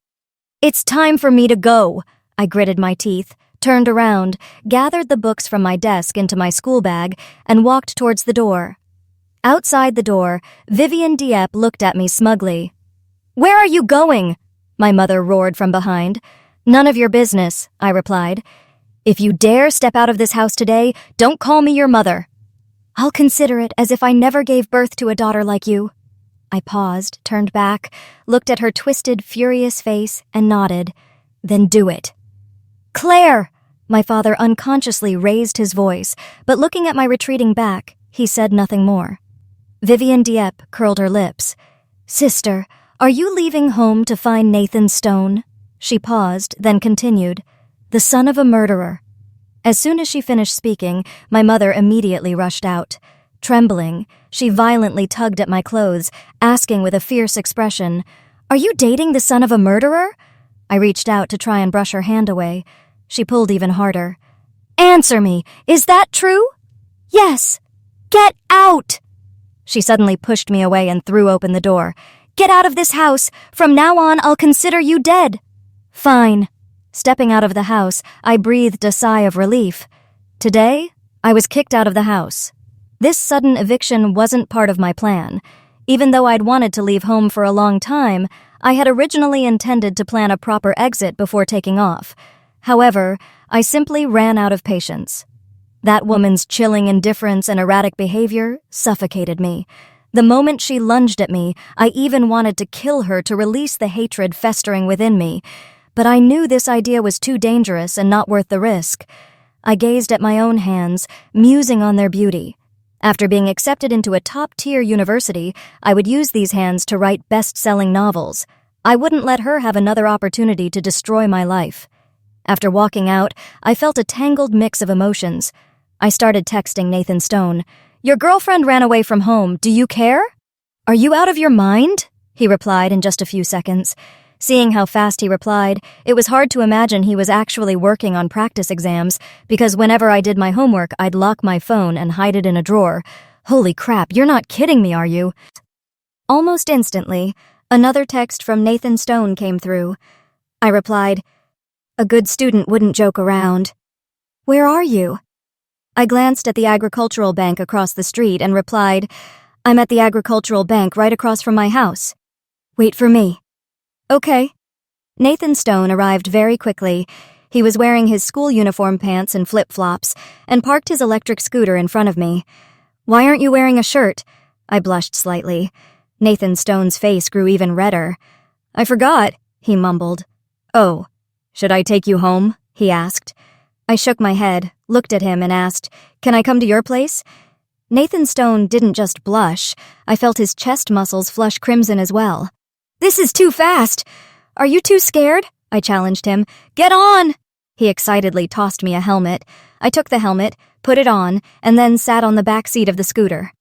"It's time for me to go," I gritted my teeth, turned around, gathered the books from my desk into my school bag, and walked towards the door. Outside the door, Vivian Dieppe looked at me smugly. "Where are you going?" my mother roared from behind. "None of your business," I replied. "If you dare step out of this house today, don't call me your mother." "I'll consider it as if I never gave birth to a daughter like you." I paused, turned back, looked at her twisted, furious face, and nodded. "Then do it." "Claire!" My father unconsciously raised his voice, but looking at my retreating back, he said nothing more. Vivian Dieppe curled her lips. "Sister, are you leaving home to find Nathan Stone?" She paused, then continued. "The son of a murderer." As soon as she finished speaking, my mother immediately rushed out. Trembling, she violently tugged at my clothes, asking with a fierce expression, "Are you dating the son of a murderer?" I reached out to try and brush her hand away. She pulled even harder. "Answer me! Is that true?" "Yes." "Get out!" She suddenly pushed me away and threw open the door. "Get out of this house! From now on, I'll consider you dead." "Fine." Stepping out of the house, I breathed a sigh of relief. Today, I was kicked out of the house. This sudden eviction wasn't part of my plan. Even though I'd wanted to leave home for a long time, I had originally intended to plan a proper exit before taking off. However, I simply ran out of patience. That woman's chilling indifference and erratic behavior suffocated me. The moment she lunged at me, I even wanted to kill her to release the hatred festering within me. but I knew this idea was too dangerous and not worth the risk. I gazed at my own hands, musing on their beauty. After being accepted into a top-tier university, I would use these hands to write best-selling novels. I wouldn't let her have another opportunity to destroy my life. After walking out, I felt a tangled mix of emotions. I started texting Nathan Stone. "Your girlfriend ran away from home. Do you care?" "Are you out of your mind?" he replied in just a few seconds. Seeing how fast he replied, it was hard to imagine he was actually working on practice exams, because whenever I did my homework, I'd lock my phone and hide it in a drawer. Holy crap, you're not kidding me, are you? Almost instantly, another text from Nathan Stone came through. I replied, "A good student wouldn't joke around." "Where are you?" I glanced at the agricultural bank across the street and replied, "I'm at the agricultural bank right across from my house." "Wait for me." "Okay." Nathan Stone arrived very quickly. He was wearing his school uniform pants and flip-flops and parked his electric scooter in front of me. "Why aren't you wearing a shirt?" I blushed slightly. Nathan Stone's face grew even redder. "I forgot," he mumbled. "Oh, should I take you home?" he asked. I shook my head, looked at him and asked, "Can I come to your place?" Nathan Stone didn't just blush. I felt his chest muscles flush crimson as well. "This is too fast! Are you too scared?" I challenged him. "Get on!" He excitedly tossed me a helmet. I took the helmet, put it on, and then sat on the back seat of the scooter.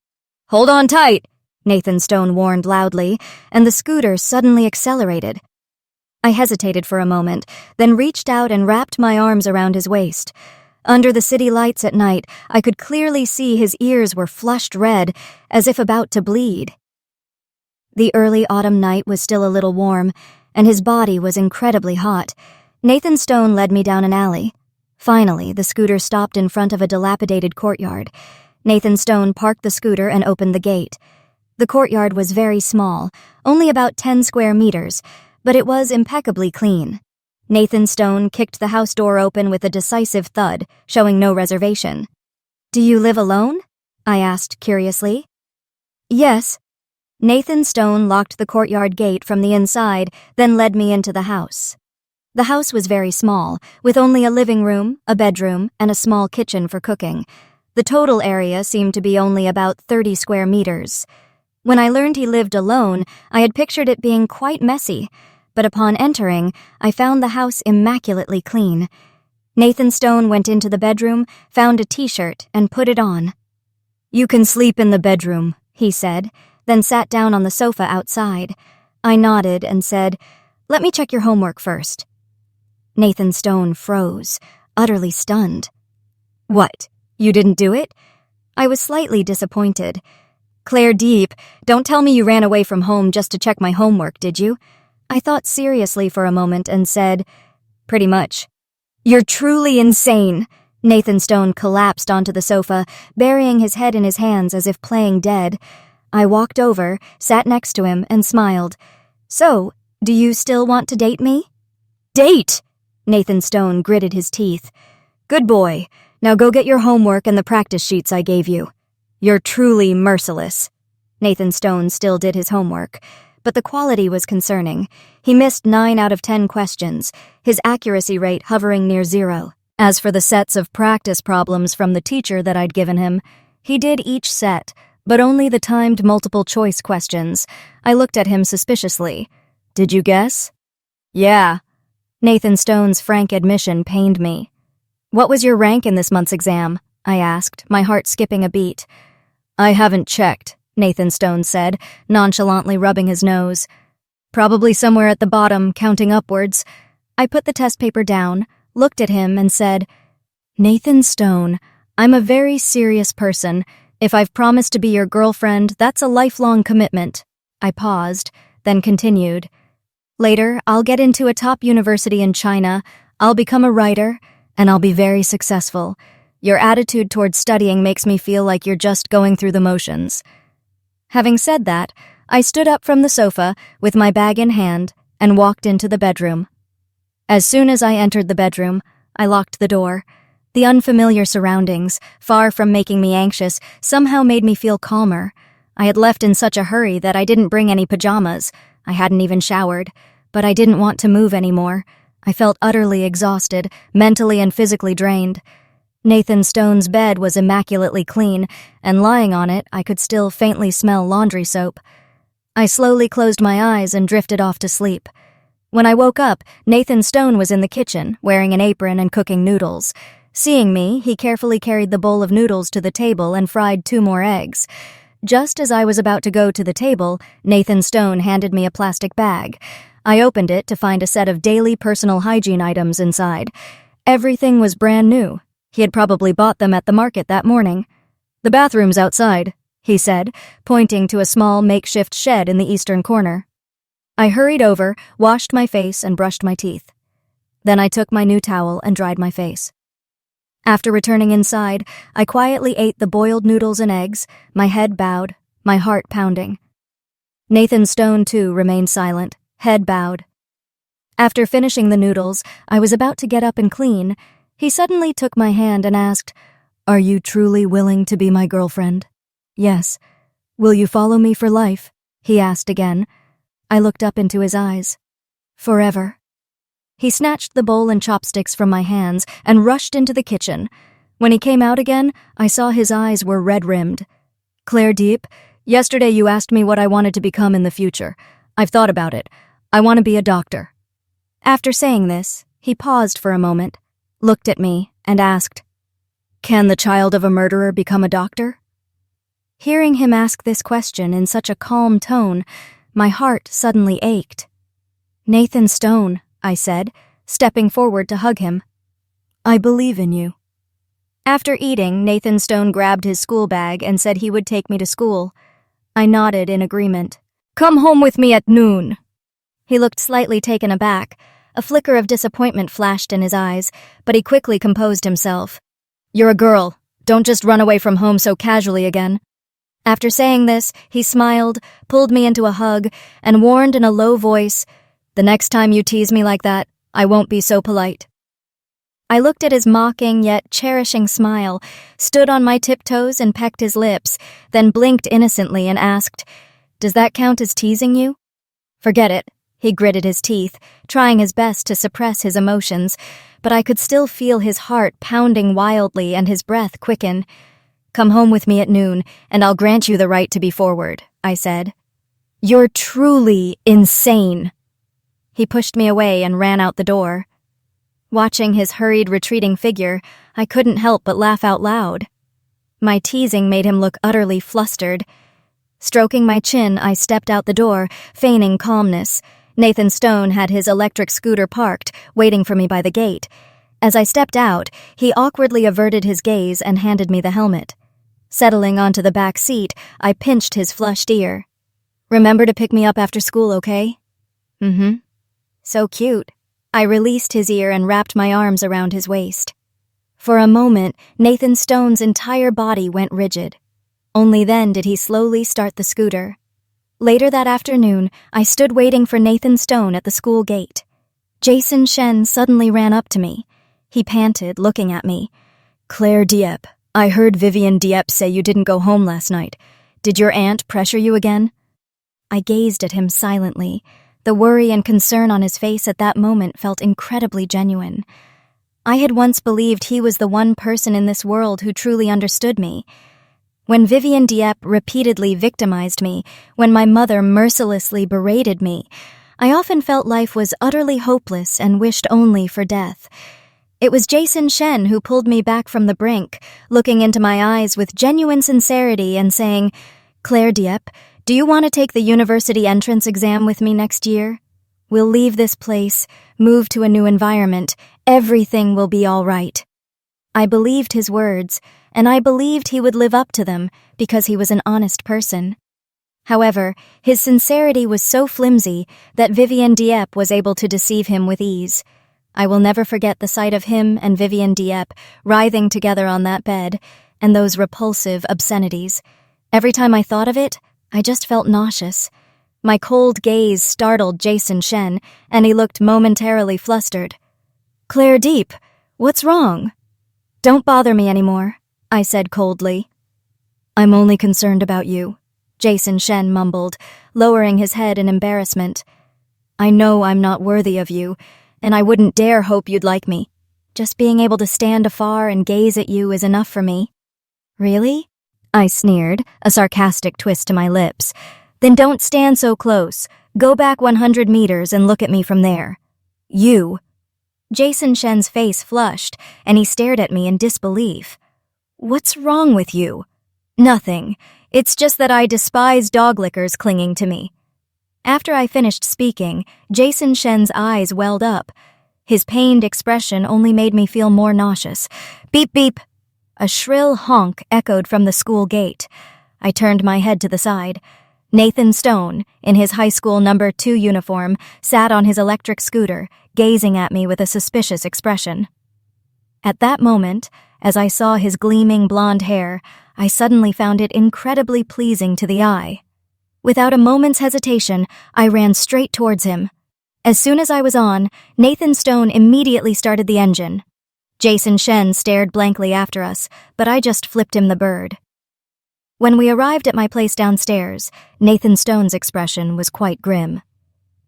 "Hold on tight," Nathan Stone warned loudly, and the scooter suddenly accelerated. I hesitated for a moment, then reached out and wrapped my arms around his waist. Under the city lights at night, I could clearly see his ears were flushed red, as if about to bleed. The early autumn night was still a little warm, and his body was incredibly hot. Nathan Stone led me down an alley. Finally, the scooter stopped in front of a dilapidated courtyard. Nathan Stone parked the scooter and opened the gate. The courtyard was very small, only about 10 square meters, but it was impeccably clean. Nathan Stone kicked the house door open with a decisive thud, showing no reservation. "Do you live alone?" I asked curiously. "Yes." Nathan Stone locked the courtyard gate from the inside, then led me into the house. The house was very small, with only a living room, a bedroom, and a small kitchen for cooking. The total area seemed to be only about 30 square meters. When I learned he lived alone, I had pictured it being quite messy, but upon entering, I found the house immaculately clean. Nathan Stone went into the bedroom, found a t-shirt, and put it on. "You can sleep in the bedroom," he said, then sat down on the sofa outside. I nodded and said, "Let me check your homework first." Nathan Stone froze, utterly stunned. "What? You didn't do it?" I was slightly disappointed. "Claire Deep, don't tell me you ran away from home just to check my homework, did you?" I thought seriously for a moment and said, "Pretty much." "You're truly insane." Nathan Stone collapsed onto the sofa, burying his head in his hands as if playing dead. I walked over, sat next to him, and smiled. "So, do you still want to date me?" "Date?" Nathan Stone gritted his teeth. "Good boy. Now go get your homework and the practice sheets I gave you. You're truly merciless." Nathan Stone still did his homework, but the quality was concerning. He missed 9 out of 10 questions, his accuracy rate hovering near 0. As for the sets of practice problems from the teacher that I'd given him, he did each set, but only the timed multiple-choice questions. I looked at him suspiciously. "Did you guess?" "Yeah." Nathan Stone's frank admission pained me. "What was your rank in this month's exam?" I asked, my heart skipping a beat. "I haven't checked," Nathan Stone said, nonchalantly rubbing his nose. "Probably somewhere at the bottom, counting upwards." I put the test paper down, looked at him, and said, "Nathan Stone, I'm a very serious person. If I've promised to be your girlfriend, that's a lifelong commitment." I paused, then continued. "Later, I'll get into a top university in China, I'll become a writer, and I'll be very successful. Your attitude towards studying makes me feel like you're just going through the motions." Having said that, I stood up from the sofa with my bag in hand and walked into the bedroom. As soon as I entered the bedroom, I locked the door. The unfamiliar surroundings, far from making me anxious, somehow made me feel calmer. I had left in such a hurry that I didn't bring any pajamas. I hadn't even showered, but I didn't want to move anymore. I felt utterly exhausted, mentally and physically drained. Nathan Stone's bed was immaculately clean, and lying on it, I could still faintly smell laundry soap. I slowly closed my eyes and drifted off to sleep. When I woke up, Nathan Stone was in the kitchen, wearing an apron and cooking noodles. Seeing me, he carefully carried the bowl of noodles to the table and fried 2 more eggs. Just as I was about to go to the table, Nathan Stone handed me a plastic bag. I opened it to find a set of daily personal hygiene items inside. Everything was brand new. He had probably bought them at the market that morning. "The bathroom's outside," he said, pointing to a small makeshift shed in the eastern corner. I hurried over, washed my face, and brushed my teeth. Then I took my new towel and dried my face. After returning inside, I quietly ate the boiled noodles and eggs, my head bowed, my heart pounding. Nathan Stone, too, remained silent, head bowed. After finishing the noodles, I was about to get up and clean. He suddenly took my hand and asked, "Are you truly willing to be my girlfriend?" "Yes." "Will you follow me for life?" he asked again. I looked up into his eyes. "Forever." He snatched the bowl and chopsticks from my hands and rushed into the kitchen. When he came out again, I saw his eyes were red-rimmed. "Claire Deep, yesterday you asked me what I wanted to become in the future. I've thought about it. I want to be a doctor." After saying this, he paused for a moment, looked at me, and asked, "Can the child of a murderer become a doctor?" Hearing him ask this question in such a calm tone, my heart suddenly ached. "Nathan Stone," I said, stepping forward to hug him. "I believe in you." After eating, Nathan Stone grabbed his school bag and said he would take me to school. I nodded in agreement. "Come home with me at noon." He looked slightly taken aback. A flicker of disappointment flashed in his eyes, but he quickly composed himself. "You're a girl. Don't just run away from home so casually again." After saying this, he smiled, pulled me into a hug, and warned in a low voice, "The next time you tease me like that, I won't be so polite." I looked at his mocking yet cherishing smile, stood on my tiptoes and pecked his lips, then blinked innocently and asked, "Does that count as teasing you?" "Forget it." He gritted his teeth, trying his best to suppress his emotions, but I could still feel his heart pounding wildly and his breath quicken. "Come home with me at noon, and I'll grant you the right to be forward," I said. "You're truly insane." He pushed me away and ran out the door. Watching his hurried, retreating figure, I couldn't help but laugh out loud. My teasing made him look utterly flustered. Stroking my chin, I stepped out the door, feigning calmness. Nathan Stone had his electric scooter parked, waiting for me by the gate. As I stepped out, he awkwardly averted his gaze and handed me the helmet. Settling onto the back seat, I pinched his flushed ear. "Remember to pick me up after school, okay?" "Mm-hmm." "So cute." I released his ear and wrapped my arms around his waist. For a moment, Nathan Stone's entire body went rigid. Only then did he slowly start the scooter. Later that afternoon, I stood waiting for Nathan Stone at the school gate. Jason Shen suddenly ran up to me. He panted, looking at me. "Claire Dieppe, I heard Vivian Dieppe say you didn't go home last night. Did your aunt pressure you again?" I gazed at him silently. The worry and concern on his face at that moment felt incredibly genuine. I had once believed he was the one person in this world who truly understood me. When Vivian Dieppe repeatedly victimized me, when my mother mercilessly berated me, I often felt life was utterly hopeless and wished only for death. It was Jason Shen who pulled me back from the brink, looking into my eyes with genuine sincerity and saying, "Claire Dieppe, do you want to take the university entrance exam with me next year? We'll leave this place, move to a new environment. Everything will be all right." I believed his words, and I believed he would live up to them because he was an honest person. However, his sincerity was so flimsy that Vivian Dieppe was able to deceive him with ease. I will never forget the sight of him and Vivian Dieppe writhing together on that bed, and those repulsive obscenities. Every time I thought of it, I just felt nauseous. My cold gaze startled Jason Shen, and he looked momentarily flustered. "Claire Deep, what's wrong?" "Don't bother me anymore," I said coldly. "I'm only concerned about you," Jason Shen mumbled, lowering his head in embarrassment. "I know I'm not worthy of you, and I wouldn't dare hope you'd like me. Just being able to stand afar and gaze at you is enough for me." "Really?" I sneered, a sarcastic twist to my lips. "Then don't stand so close. Go back 100 meters and look at me from there." "You?" Jason Shen's face flushed, and he stared at me in disbelief. "What's wrong with you?" "Nothing. It's just that I despise dog-lickers clinging to me." After I finished speaking, Jason Shen's eyes welled up. His pained expression only made me feel more nauseous. "Beep, beep." A shrill honk echoed from the school gate. I turned my head to the side. Nathan Stone, in his high school number 2 uniform, sat on his electric scooter, gazing at me with a suspicious expression. At that moment, as I saw his gleaming blonde hair, I suddenly found it incredibly pleasing to the eye. Without a moment's hesitation, I ran straight towards him. As soon as I was on, Nathan Stone immediately started the engine. Jason Shen stared blankly after us, but I just flipped him the bird. When we arrived at my place downstairs, Nathan Stone's expression was quite grim.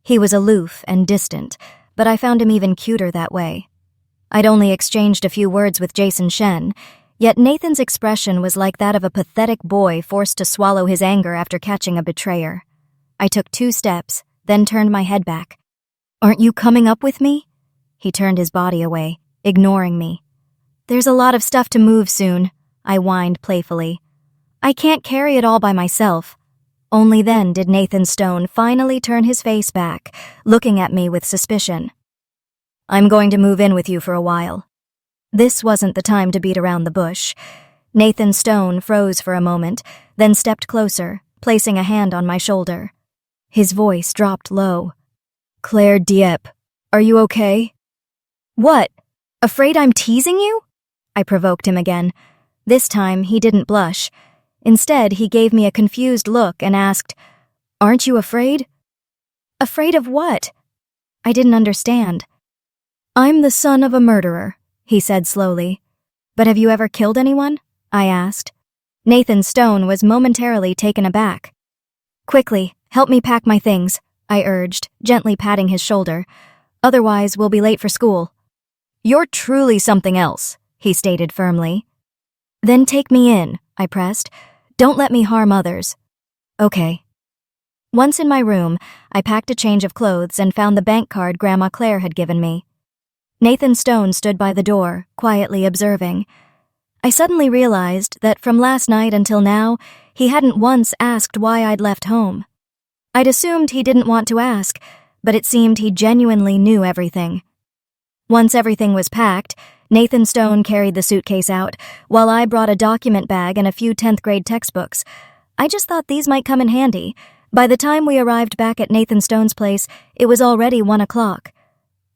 He was aloof and distant, but I found him even cuter that way. I'd only exchanged a few words with Jason Shen, yet Nathan's expression was like that of a pathetic boy forced to swallow his anger after catching a betrayer. I took 2 steps, then turned my head back. "Aren't you coming up with me?" He turned his body away, ignoring me. "There's a lot of stuff to move soon," I whined playfully. "I can't carry it all by myself." Only then did Nathan Stone finally turn his face back, looking at me with suspicion. "I'm going to move in with you for a while." This wasn't the time to beat around the bush. Nathan Stone froze for a moment, then stepped closer, placing a hand on my shoulder. His voice dropped low. "Claire Dieppe, are you okay?" "What? Afraid I'm teasing you?" I provoked him again. This time, he didn't blush. Instead, he gave me a confused look and asked, "Aren't you afraid?" "Afraid of what?" I didn't understand. "I'm the son of a murderer," he said slowly. "But have you ever killed anyone?" I asked. Nathan Stone was momentarily taken aback. "Quickly, help me pack my things," I urged, gently patting his shoulder. "Otherwise, we'll be late for school." "You're truly something else," he stated firmly. "Then take me in," I pressed. "Don't let me harm others." "Okay." Once in my room, I packed a change of clothes and found the bank card Grandma Claire had given me. Nathan Stone stood by the door, quietly observing. I suddenly realized that from last night until now, he hadn't once asked why I'd left home. I'd assumed he didn't want to ask, but it seemed he genuinely knew everything. Once everything was packed, Nathan Stone carried the suitcase out, while I brought a document bag and a few 10th grade textbooks. I just thought these might come in handy. By the time we arrived back at Nathan Stone's place, it was already 1 o'clock.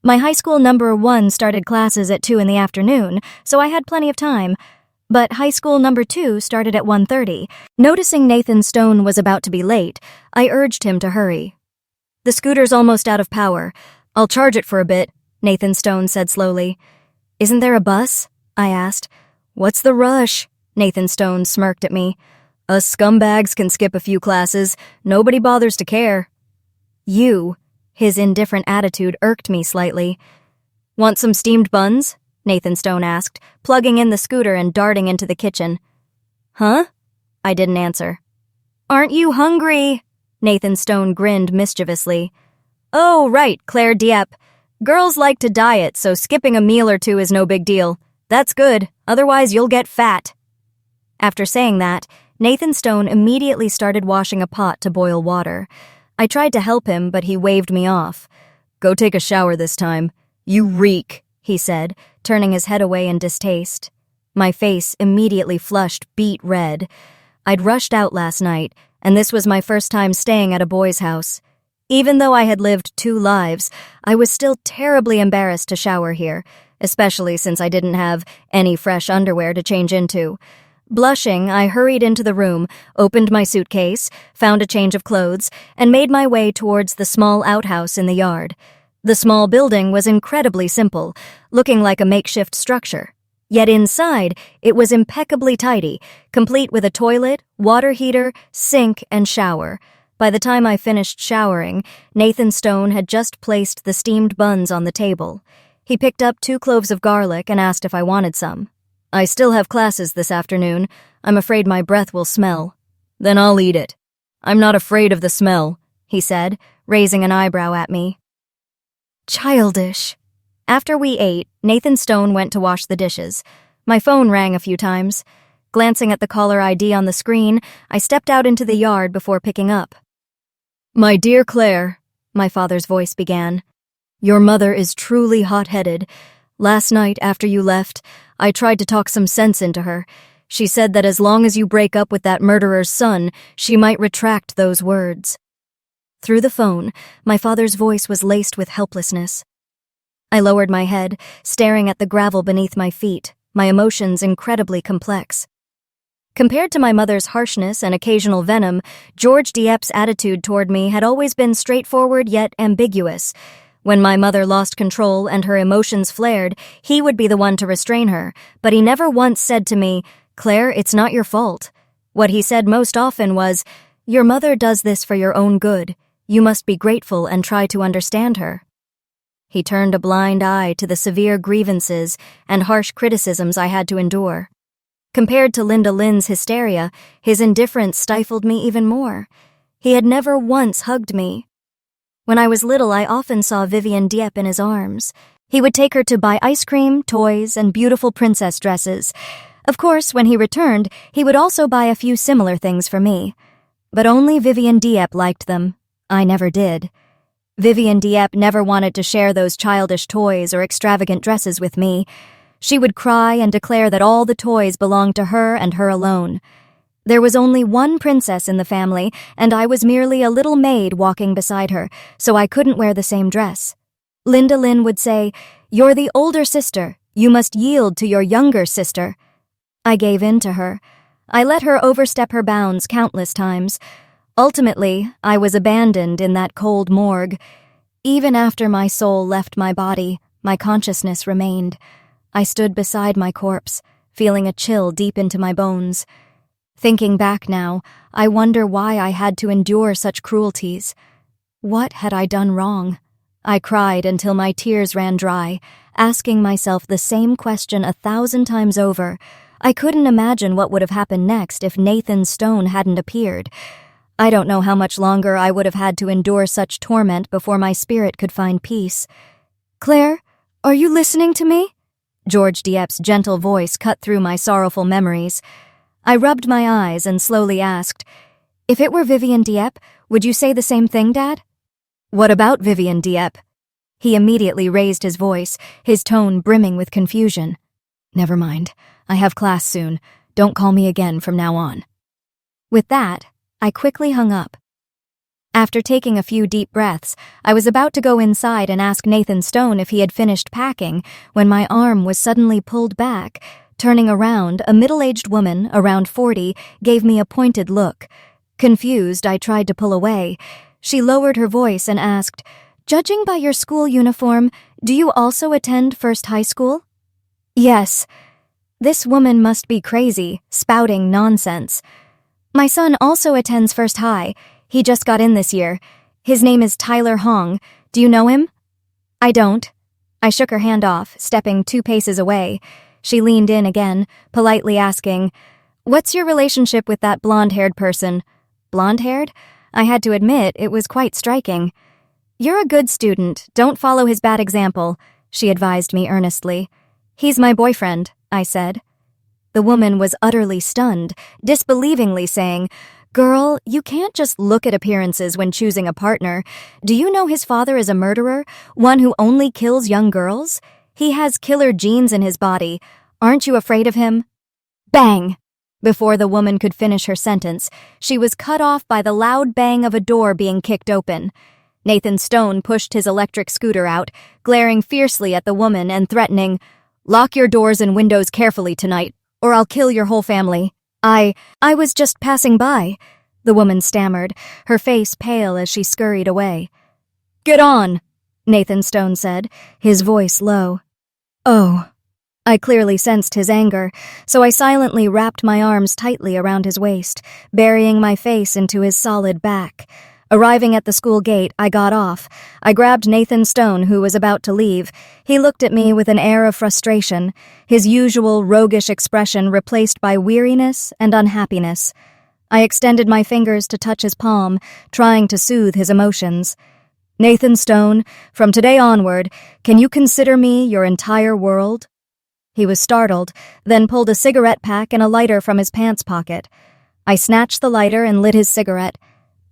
My high school number 1 started classes at 2 in the afternoon, so I had plenty of time. But high school number 2 started at 1:30. Noticing Nathan Stone was about to be late, I urged him to hurry. "The scooter's almost out of power. I'll charge it for a bit," Nathan Stone said slowly. "Isn't there a bus?" I asked. "What's the rush?" Nathan Stone smirked at me. "Us scumbags can skip a few classes. Nobody bothers to care." "You?" His indifferent attitude irked me slightly. "Want some steamed buns?" Nathan Stone asked, plugging in the scooter and darting into the kitchen. "Huh?" I didn't answer. "Aren't you hungry?" Nathan Stone grinned mischievously. "Oh, right, Claire Dieppe. Girls like to diet, so skipping a meal or 2 is no big deal. That's good, otherwise you'll get fat." After saying that, Nathan Stone immediately started washing a pot to boil water. I tried to help him, but he waved me off. "Go take a shower this time. You reek," he said, turning his head away in distaste. My face immediately flushed beet red. I'd rushed out last night, and this was my first time staying at a boy's house. Even though I had lived 2 lives, I was still terribly embarrassed to shower here, especially since I didn't have any fresh underwear to change into. Blushing, I hurried into the room, opened my suitcase, found a change of clothes, and made my way towards the small outhouse in the yard. The small building was incredibly simple, looking like a makeshift structure. Yet inside, it was impeccably tidy, complete with a toilet, water heater, sink, and shower. By the time I finished showering, Nathan Stone had just placed the steamed buns on the table. He picked up 2 cloves of garlic and asked if I wanted some. "I still have classes this afternoon. I'm afraid my breath will smell." "Then I'll eat it." "I'm not afraid of the smell," he said, raising an eyebrow at me. Childish. After we ate, Nathan Stone went to wash the dishes. My phone rang a few times. Glancing at the caller ID on the screen, I stepped out into the yard before picking up. "My dear Claire," my father's voice began, "your mother is truly hot-headed. Last night, after you left, I tried to talk some sense into her. She said that as long as you break up with that murderer's son, she might retract those words." Through the phone, my father's voice was laced with helplessness. I lowered my head, staring at the gravel beneath my feet, my emotions incredibly complex. Compared to my mother's harshness and occasional venom, George Dieppe's attitude toward me had always been straightforward yet ambiguous. When my mother lost control and her emotions flared, he would be the one to restrain her, but he never once said to me, "Claire, it's not your fault." What he said most often was, "Your mother does this for your own good. You must be grateful and try to understand her." He turned a blind eye to the severe grievances and harsh criticisms I had to endure. Compared to Linda Lynn's hysteria, his indifference stifled me even more. He had never once hugged me. When I was little, I often saw Vivian Dieppe in his arms. He would take her to buy ice cream, toys, and beautiful princess dresses. Of course, when he returned, he would also buy a few similar things for me. But only Vivian Dieppe liked them. I never did. Vivian Dieppe never wanted to share those childish toys or extravagant dresses with me. She would cry and declare that all the toys belonged to her and her alone. There was only one princess in the family, and I was merely a little maid walking beside her, so I couldn't wear the same dress. Linda Lynn would say, "You're the older sister. You must yield to your younger sister." I gave in to her. I let her overstep her bounds countless times. Ultimately, I was abandoned in that cold morgue. Even after my soul left my body, my consciousness remained. I stood beside my corpse, feeling a chill deep into my bones. Thinking back now, I wonder why I had to endure such cruelties. What had I done wrong? I cried until my tears ran dry, asking myself the same question 1,000 times over. I couldn't imagine what would have happened next if Nathan Stone hadn't appeared. I don't know how much longer I would have had to endure such torment before my spirit could find peace. "Claire, are you listening to me?" George Dieppe's gentle voice cut through my sorrowful memories. I rubbed my eyes and slowly asked, "If it were Vivian Dieppe, would you say the same thing, Dad?" "What about Vivian Dieppe?" He immediately raised his voice, his tone brimming with confusion. "Never mind. I have class soon. Don't call me again from now on." With that, I quickly hung up. After taking a few deep breaths, I was about to go inside and ask Nathan Stone if he had finished packing when my arm was suddenly pulled back. Turning around, a middle-aged woman, around 40, gave me a pointed look. Confused, I tried to pull away. She lowered her voice and asked, "Judging by your school uniform, do you also attend First High School?" "Yes." This woman must be crazy, spouting nonsense. "My son also attends First High. He just got in this year. His name is Tyler Hong. Do you know him?" "I don't." I shook her hand off, stepping 2 paces away. She leaned in again, politely asking, "What's your relationship with that blonde-haired person?" "Blonde-haired?" I had to admit it was quite striking. "You're a good student. Don't follow his bad example," she advised me earnestly. "He's my boyfriend," I said. The woman was utterly stunned, disbelievingly saying, "Girl, you can't just look at appearances when choosing a partner. Do you know his father is a murderer, one who only kills young girls? He has killer genes in his body. Aren't you afraid of him?" Bang! Before the woman could finish her sentence, she was cut off by the loud bang of a door being kicked open. Nathan Stone pushed his electric scooter out, glaring fiercely at the woman and threatening, "Lock your doors and windows carefully tonight, or I'll kill your whole family." I was just passing by," the woman stammered, her face pale as she scurried away. "Get on," Nathan Stone said, his voice low. "Oh." I clearly sensed his anger, so I silently wrapped my arms tightly around his waist, burying my face into his solid back. Arriving at the school gate, I got off. I grabbed Nathan Stone, who was about to leave. He looked at me with an air of frustration, his usual roguish expression replaced by weariness and unhappiness. I extended my fingers to touch his palm, trying to soothe his emotions. "Nathan Stone, from today onward, can you consider me your entire world?" He was startled, then pulled a cigarette pack and a lighter from his pants pocket. I snatched the lighter and lit his cigarette.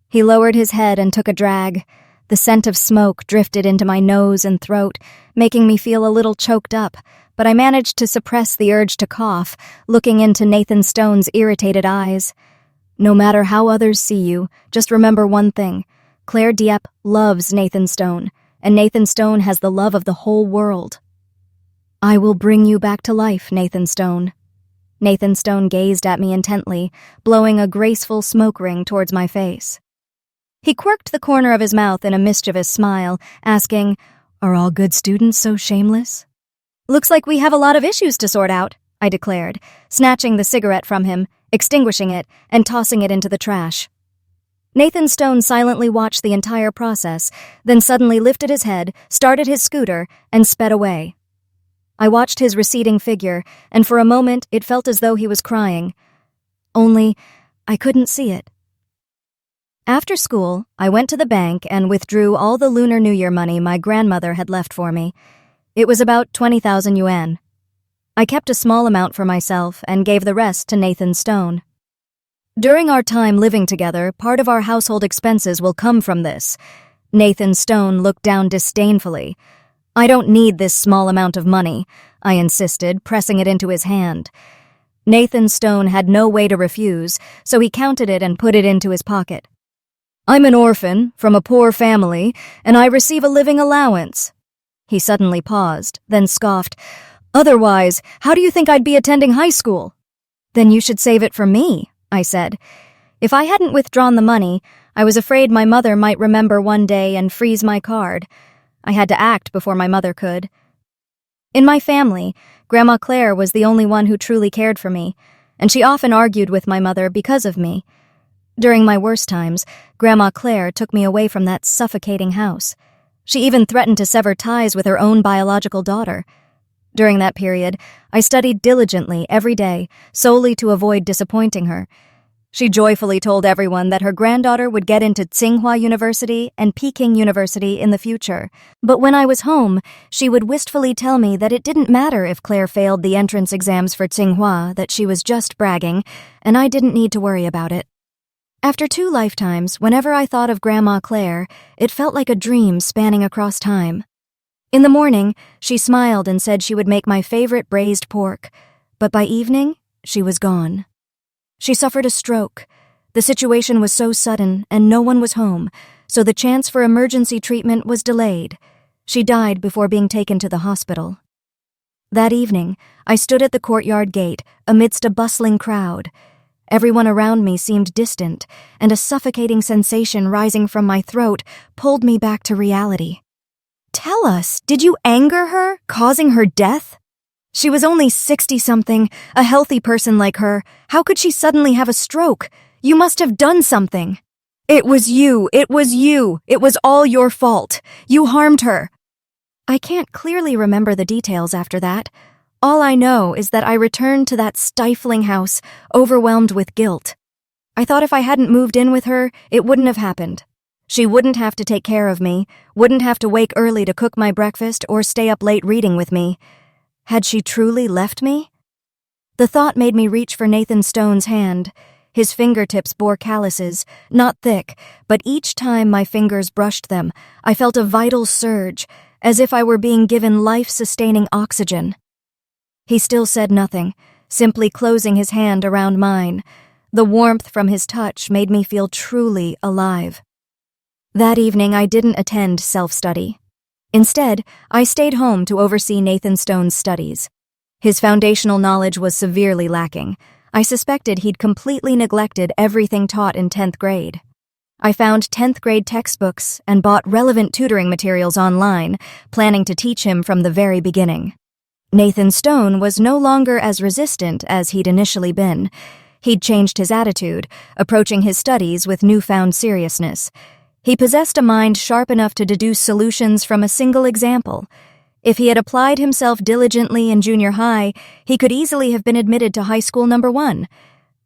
He lowered his head and took a drag. The scent of smoke drifted into my nose and throat, making me feel a little choked up, but I managed to suppress the urge to cough, looking into Nathan Stone's irritated eyes. "No matter how others see you, just remember one thing. Claire Dieppe loves Nathan Stone, and Nathan Stone has the love of the whole world. I will bring you back to life, Nathan Stone." Nathan Stone gazed at me intently, blowing a graceful smoke ring towards my face. He quirked the corner of his mouth in a mischievous smile, asking, "Are all good students so shameless?" "Looks like we have a lot of issues to sort out," I declared, snatching the cigarette from him, extinguishing it, and tossing it into the trash. Nathan Stone silently watched the entire process, then suddenly lifted his head, started his scooter, and sped away. I watched his receding figure, and for a moment it felt as though he was crying. Only, I couldn't see it. After school, I went to the bank and withdrew all the Lunar New Year money my grandmother had left for me. It was about 20,000 yuan. I kept a small amount for myself and gave the rest to Nathan Stone. "During our time living together, part of our household expenses will come from this." Nathan Stone looked down disdainfully. "I don't need this small amount of money," I insisted, pressing it into his hand. Nathan Stone had no way to refuse, so he counted it and put it into his pocket. "I'm an orphan, from a poor family, and I receive a living allowance." He suddenly paused, then scoffed. "Otherwise, how do you think I'd be attending high school?" "Then you should save it for me," I said. If I hadn't withdrawn the money, I was afraid my mother might remember one day and freeze my card. I had to act before my mother could. In my family, Grandma Claire was the only one who truly cared for me, and she often argued with my mother because of me. During my worst times, Grandma Claire took me away from that suffocating house. She even threatened to sever ties with her own biological daughter. During that period, I studied diligently every day, solely to avoid disappointing her. She joyfully told everyone that her granddaughter would get into Tsinghua University and Peking University in the future. But when I was home, she would wistfully tell me that it didn't matter if Claire failed the entrance exams for Tsinghua, that she was just bragging, and I didn't need to worry about it. After 2 lifetimes, whenever I thought of Grandma Claire, it felt like a dream spanning across time. In the morning, she smiled and said she would make my favorite braised pork, but by evening, she was gone. She suffered a stroke. The situation was so sudden and no one was home, so the chance for emergency treatment was delayed. She died before being taken to the hospital. That evening, I stood at the courtyard gate amidst a bustling crowd. Everyone around me seemed distant, and a suffocating sensation rising from my throat pulled me back to reality. "Tell us, did you anger her, causing her death? She was only 60-something, a healthy person like her. How could she suddenly have a stroke? You must have done something." It was you. It was all your fault. You harmed her." I can't clearly remember the details after that. All I know is that I returned to that stifling house, overwhelmed with guilt. I thought if I hadn't moved in with her, it wouldn't have happened. She wouldn't have to take care of me, wouldn't have to wake early to cook my breakfast or stay up late reading with me. Had she truly left me? The thought made me reach for Nathan Stone's hand. His fingertips bore calluses, not thick, but each time my fingers brushed them, I felt a vital surge, as if I were being given life-sustaining oxygen. He still said nothing, simply closing his hand around mine. The warmth from his touch made me feel truly alive. That evening, I didn't attend self-study. Instead, I stayed home to oversee Nathan Stone's studies. His foundational knowledge was severely lacking. I suspected he'd completely neglected everything taught in 10th grade. I found 10th grade textbooks and bought relevant tutoring materials online, planning to teach him from the very beginning. Nathan Stone was no longer as resistant as he'd initially been. He'd changed his attitude, approaching his studies with newfound seriousness. He possessed a mind sharp enough to deduce solutions from a single example. If he had applied himself diligently in junior high, he could easily have been admitted to high school number 1.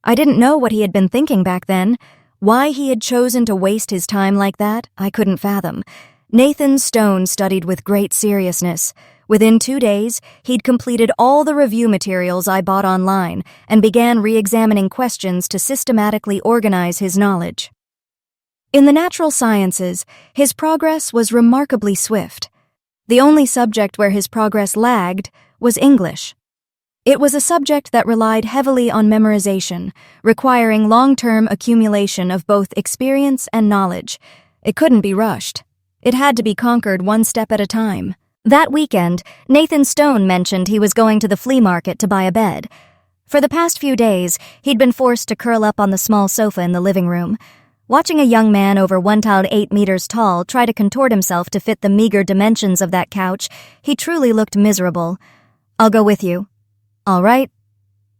I didn't know what he had been thinking back then. Why he had chosen to waste his time like that, I couldn't fathom. Nathan Stone studied with great seriousness. Within 2 days, he'd completed all the review materials I bought online and began re-examining questions to systematically organize his knowledge. In the natural sciences, his progress was remarkably swift. The only subject where his progress lagged was English. It was a subject that relied heavily on memorization, requiring long-term accumulation of both experience and knowledge. It couldn't be rushed. It had to be conquered one step at a time. That weekend, Nathan Stone mentioned he was going to the flea market to buy a bed. For the past few days, he'd been forced to curl up on the small sofa in the living room. Watching a young man over 1.8 meters tall try to contort himself to fit the meager dimensions of that couch, he truly looked miserable. "I'll go with you." "All right."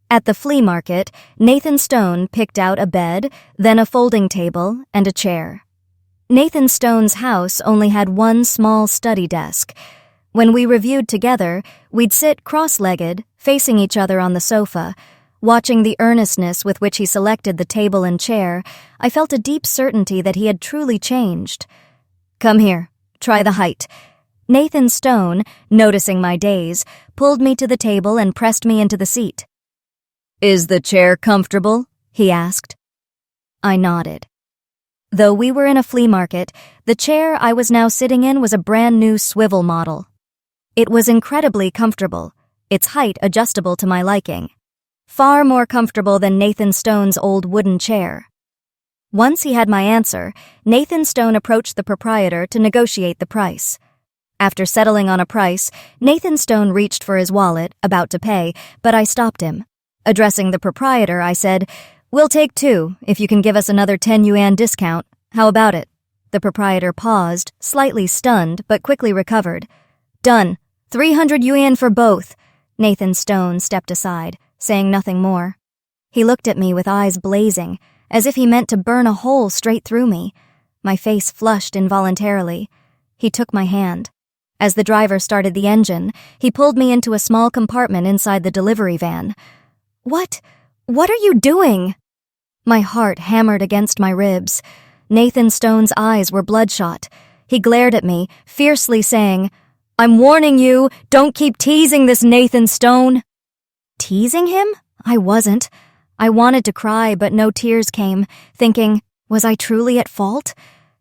At the flea market, Nathan Stone picked out a bed, then a folding table, and a chair. Nathan Stone's house only had one small study desk. When we reviewed together, we'd sit cross-legged, facing each other on the sofa. Watching the earnestness with which he selected the table and chair, I felt a deep certainty that he had truly changed. "Come here, try the height." Nathan Stone, noticing my daze, pulled me to the table and pressed me into the seat. "Is the chair comfortable?" he asked. I nodded. Though we were in a flea market, the chair I was now sitting in was a brand new swivel model. It was incredibly comfortable, its height adjustable to my liking. Far more comfortable than Nathan Stone's old wooden chair. Once he had my answer, Nathan Stone approached the proprietor to negotiate the price. After settling on a price, Nathan Stone reached for his wallet, about to pay, but I stopped him. Addressing the proprietor, I said, "We'll take 2 if you can give us another 10 yuan discount. How about it?" The proprietor paused, slightly stunned, but quickly recovered. "Done. 300 yuan for both." Nathan Stone stepped aside, saying nothing more. He looked at me with eyes blazing, as if he meant to burn a hole straight through me. My face flushed involuntarily. He took my hand. As the driver started the engine, he pulled me into a small compartment inside the delivery van. What are you doing?" My heart hammered against my ribs. Nathan Stone's eyes were bloodshot. He glared at me, fiercely saying, "I'm warning you, don't keep teasing this Nathan Stone." Teasing him? I wasn't. I wanted to cry, but no tears came, thinking, was I truly at fault?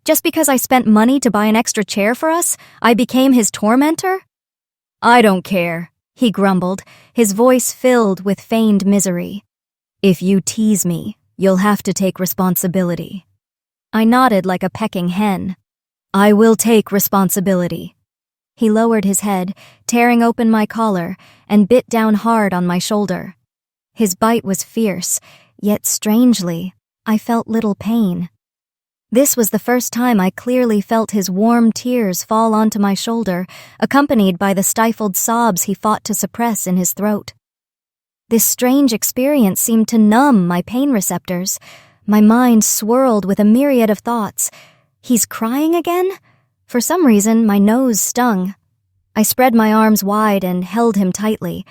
Just because I spent money to buy an extra chair for us, I became his tormentor? "I don't care," he grumbled, his voice filled with feigned misery. "If you tease me, you'll have to take responsibility." I nodded like a pecking hen. "I will take responsibility." He lowered his head, tearing open my collar, and bit down hard on my shoulder. His bite was fierce, yet strangely, I felt little pain. This was the first time I clearly felt his warm tears fall onto my shoulder, accompanied by the stifled sobs he fought to suppress in his throat. This strange experience seemed to numb my pain receptors. My mind swirled with a myriad of thoughts. He's crying again? For some reason, my nose stung. I spread my arms wide and held him tightly.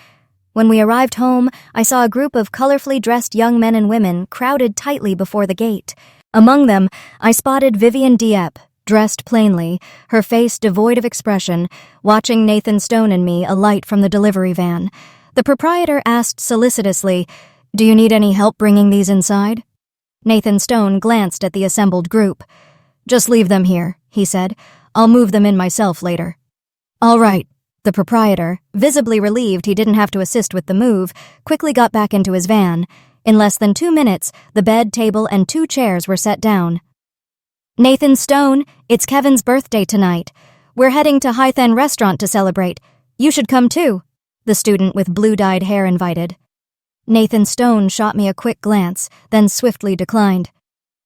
When we arrived home, I saw a group of colorfully dressed young men and women crowded tightly before the gate. Among them, I spotted Vivian Dieppe, dressed plainly, her face devoid of expression, watching Nathan Stone and me alight from the delivery van. The proprietor asked solicitously, "Do you need any help bringing these inside?" Nathan Stone glanced at the assembled group. "Just leave them here," he said. "I'll move them in myself later." "All right." The proprietor, visibly relieved he didn't have to assist with the move, quickly got back into his van. In less than 2 minutes, the bed, table, and 2 chairs were set down. "Nathan Stone, it's Kevin's birthday tonight. We're heading to Haithen Restaurant to celebrate. You should come too," the student with blue-dyed hair invited. Nathan Stone shot me a quick glance, then swiftly declined.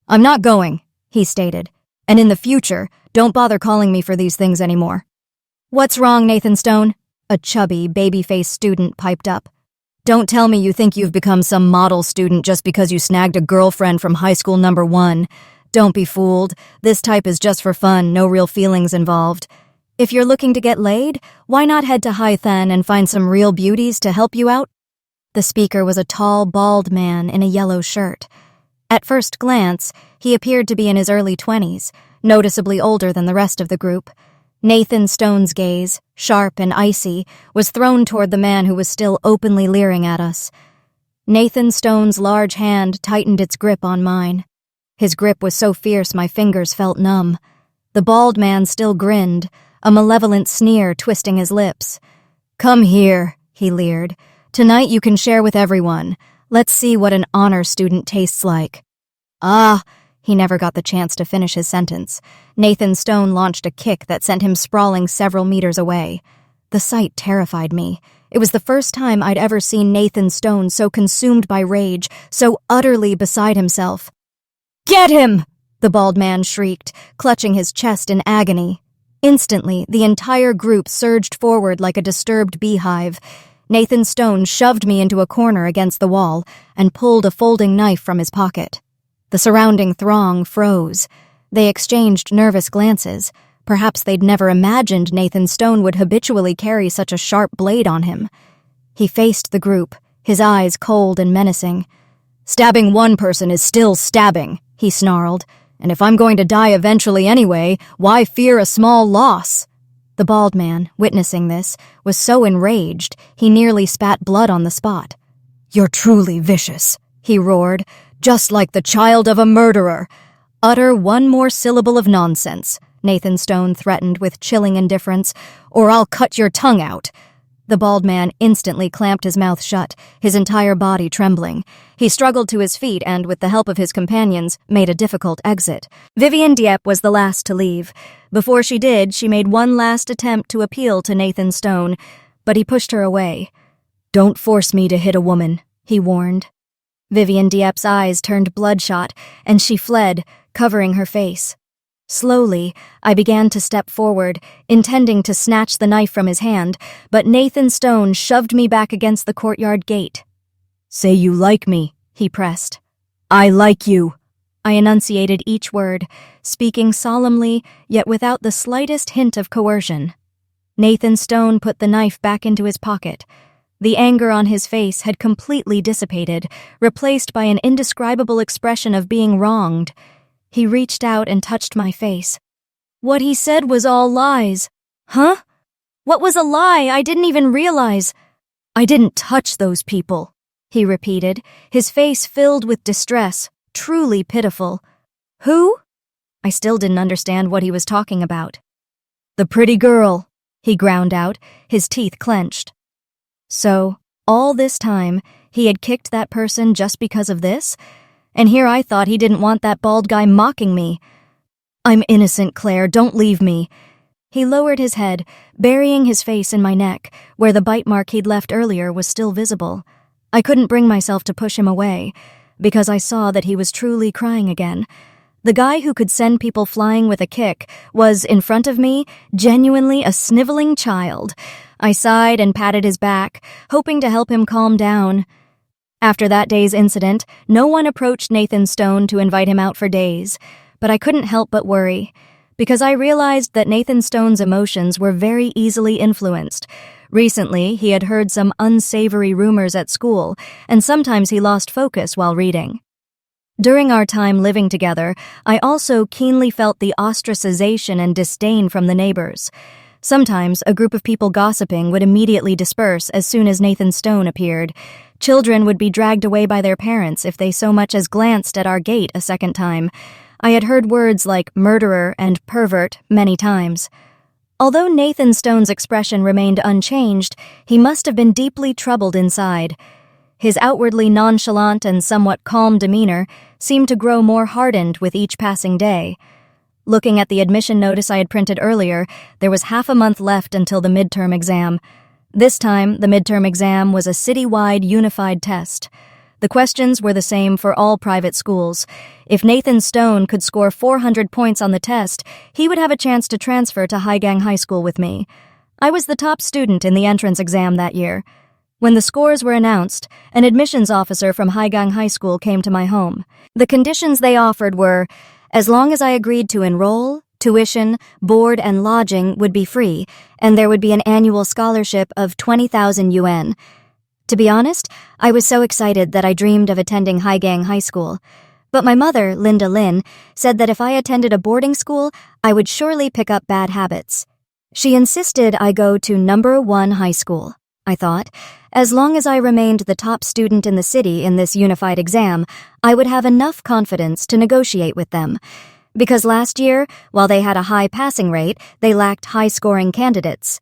"I'm not going," he stated. "And in the future, don't bother calling me for these things anymore." "What's wrong, Nathan Stone?" A chubby, baby-faced student piped up. "Don't tell me you think you've become some model student just because you snagged a girlfriend from high school number 1. Don't be fooled. This type is just for fun, no real feelings involved. If you're looking to get laid, why not head to Hythan and find some real beauties to help you out?" The speaker was a tall, bald man in a yellow shirt. At first glance, he appeared to be in his early 20s, noticeably older than the rest of the group. Nathan Stone's gaze, sharp and icy, was thrown toward the man who was still openly leering at us. Nathan Stone's large hand tightened its grip on mine. His grip was so fierce my fingers felt numb. The bald man still grinned, a malevolent sneer twisting his lips. "Come here," he leered. "Tonight you can share with everyone. Let's see what an honor student tastes like." "Ah!" He never got the chance to finish his sentence. Nathan Stone launched a kick that sent him sprawling several meters away. The sight terrified me. It was the first time I'd ever seen Nathan Stone so consumed by rage, so utterly beside himself. "Get him!" the bald man shrieked, clutching his chest in agony. Instantly, the entire group surged forward like a disturbed beehive. Nathan Stone shoved me into a corner against the wall and pulled a folding knife from his pocket. The surrounding throng froze. They exchanged nervous glances. Perhaps they'd never imagined Nathan Stone would habitually carry such a sharp blade on him. He faced the group, his eyes cold and menacing. "Stabbing one person is still stabbing," he snarled. "And if I'm going to die eventually anyway, why fear a small loss?" The bald man, witnessing this, was so enraged he nearly spat blood on the spot. "You're truly vicious," he roared. "Just like the child of a murderer. Utter one more syllable of nonsense," Nathan Stone threatened with chilling indifference, "or I'll cut your tongue out." The bald man instantly clamped his mouth shut, his entire body trembling. He struggled to his feet and, with the help of his companions, made a difficult exit. Vivian Dieppe was the last to leave. Before she did, she made one last attempt to appeal to Nathan Stone, but he pushed her away. "Don't force me to hit a woman," he warned. Vivian Dieppe's eyes turned bloodshot, and she fled, covering her face. Slowly, I began to step forward, intending to snatch the knife from his hand, but Nathan Stone shoved me back against the courtyard gate. "Say you like me," he pressed. "I like you." I enunciated each word, speaking solemnly, yet without the slightest hint of coercion. Nathan Stone put the knife back into his pocket. The anger on his face had completely dissipated, replaced by an indescribable expression of being wronged. He reached out and touched my face. "What he said was all lies." "Huh? What was a lie? I didn't even realize." "I didn't touch those people," he repeated, his face filled with distress, truly pitiful. "Who?" I still didn't understand what he was talking about. "The pretty girl," he ground out, his teeth clenched. So, all this time, he had kicked that person just because of this? And here I thought he didn't want that bald guy mocking me. "I'm innocent, Claire, don't leave me." He lowered his head, burying his face in my neck, where the bite mark he'd left earlier was still visible. I couldn't bring myself to push him away, because I saw that he was truly crying again. The guy who could send people flying with a kick was, in front of me, genuinely a sniveling child. I sighed and patted his back, hoping to help him calm down. After that day's incident, no one approached Nathan Stone to invite him out for days, but I couldn't help but worry, because I realized that Nathan Stone's emotions were very easily influenced. Recently, he had heard some unsavory rumors at school, and sometimes he lost focus while reading. During our time living together, I also keenly felt the ostracization and disdain from the neighbors. Sometimes, a group of people gossiping would immediately disperse as soon as Nathan Stone appeared. Children would be dragged away by their parents if they so much as glanced at our gate a second time. I had heard words like murderer and pervert many times. Although Nathan Stone's expression remained unchanged, he must have been deeply troubled inside. His outwardly nonchalant and somewhat calm demeanor seemed to grow more hardened with each passing day. Looking at the admission notice I had printed earlier, there was half a month left until the midterm exam. This time, the midterm exam was a citywide unified test. The questions were the same for all private schools. If Nathan Stone could score 400 points on the test, he would have a chance to transfer to Haigang High School with me. I was the top student in the entrance exam that year. When the scores were announced, an admissions officer from Haigang High School came to my home. The conditions they offered were, as long as I agreed to enroll, tuition, board, and lodging would be free, and there would be an annual scholarship of 20,000 yuan. To be honest, I was so excited that I dreamed of attending Haigang High School. But my mother, Linda Lin, said that if I attended a boarding school, I would surely pick up bad habits. She insisted I go to number 1 high school. I thought, as long as I remained the top student in the city in this unified exam, I would have enough confidence to negotiate with them. Because last year, while they had a high passing rate, they lacked high-scoring candidates.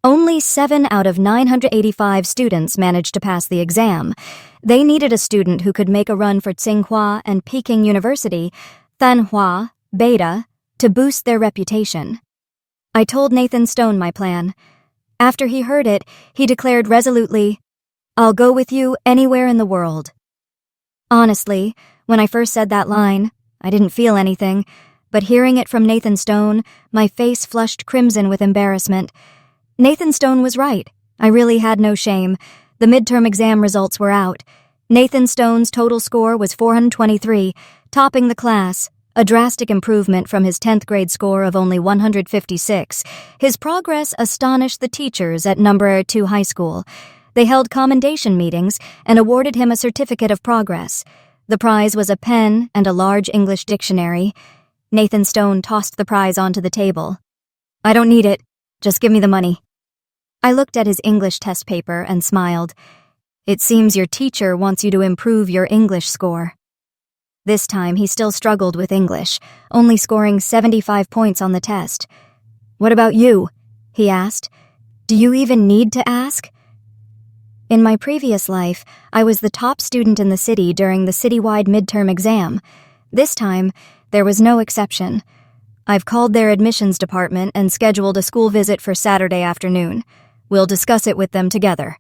Only 7 out of 985 students managed to pass the exam. They needed a student who could make a run for Tsinghua and Peking University, Thanhua, Beta, to boost their reputation. I told Nathan Stone my plan. After he heard it, he declared resolutely, "I'll go with you anywhere in the world." Honestly, when I first said that line, I didn't feel anything, but hearing it from Nathan Stone, my face flushed crimson with embarrassment. Nathan Stone was right. I really had no shame. The midterm exam results were out. Nathan Stone's total score was 423, topping the class, a drastic improvement from his 10th grade score of only 156. His progress astonished the teachers at number 2 high school. They held commendation meetings and awarded him a certificate of progress. The prize was a pen and a large English dictionary. Nathan Stone tossed the prize onto the table. "I don't need it. Just give me the money." I looked at his English test paper and smiled. "It seems your teacher wants you to improve your English score." This time he still struggled with English, only scoring 75 points on the test. "What about you?" he asked. "Do you even need to ask?" In my previous life, I was the top student in the city during the citywide midterm exam. This time, there was no exception. I've called their admissions department and scheduled a school visit for Saturday afternoon. We'll discuss it with them together.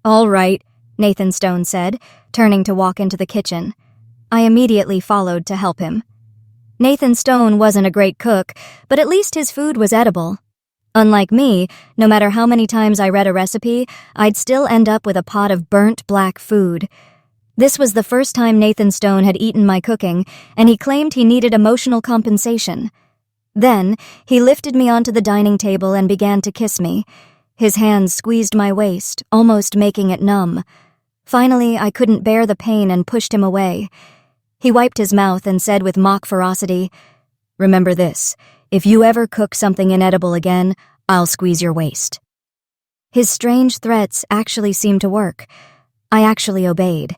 "All right," Nathan Stone said, turning to walk into the kitchen. I immediately followed to help him. Nathan Stone wasn't a great cook, but at least his food was edible. Unlike me, no matter how many times I read a recipe, I'd still end up with a pot of burnt black food. This was the first time Nathan Stone had eaten my cooking, and he claimed he needed emotional compensation. Then, he lifted me onto the dining table and began to kiss me. His hands squeezed my waist, almost making it numb. Finally, I couldn't bear the pain and pushed him away. He wiped his mouth and said with mock ferocity, "Remember this. If you ever cook something inedible again, I'll squeeze your waist." His strange threats actually seemed to work. I actually obeyed.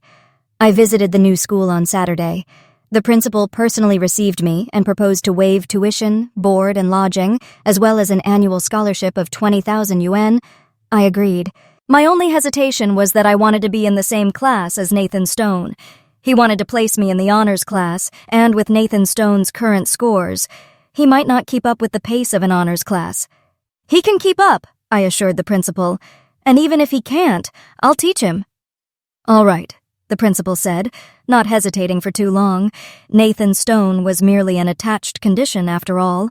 I visited the new school on Saturday. The principal personally received me and proposed to waive tuition, board, and lodging, as well as an annual scholarship of 20,000 yuan. I agreed. My only hesitation was that I wanted to be in the same class as Nathan Stone. He wanted to place me in the honors class, and with Nathan Stone's current scores, he might not keep up with the pace of an honors class. "He can keep up," I assured the principal, "and even if he can't, I'll teach him." "All right," the principal said, not hesitating for too long. Nathan Stone was merely an attached condition, after all.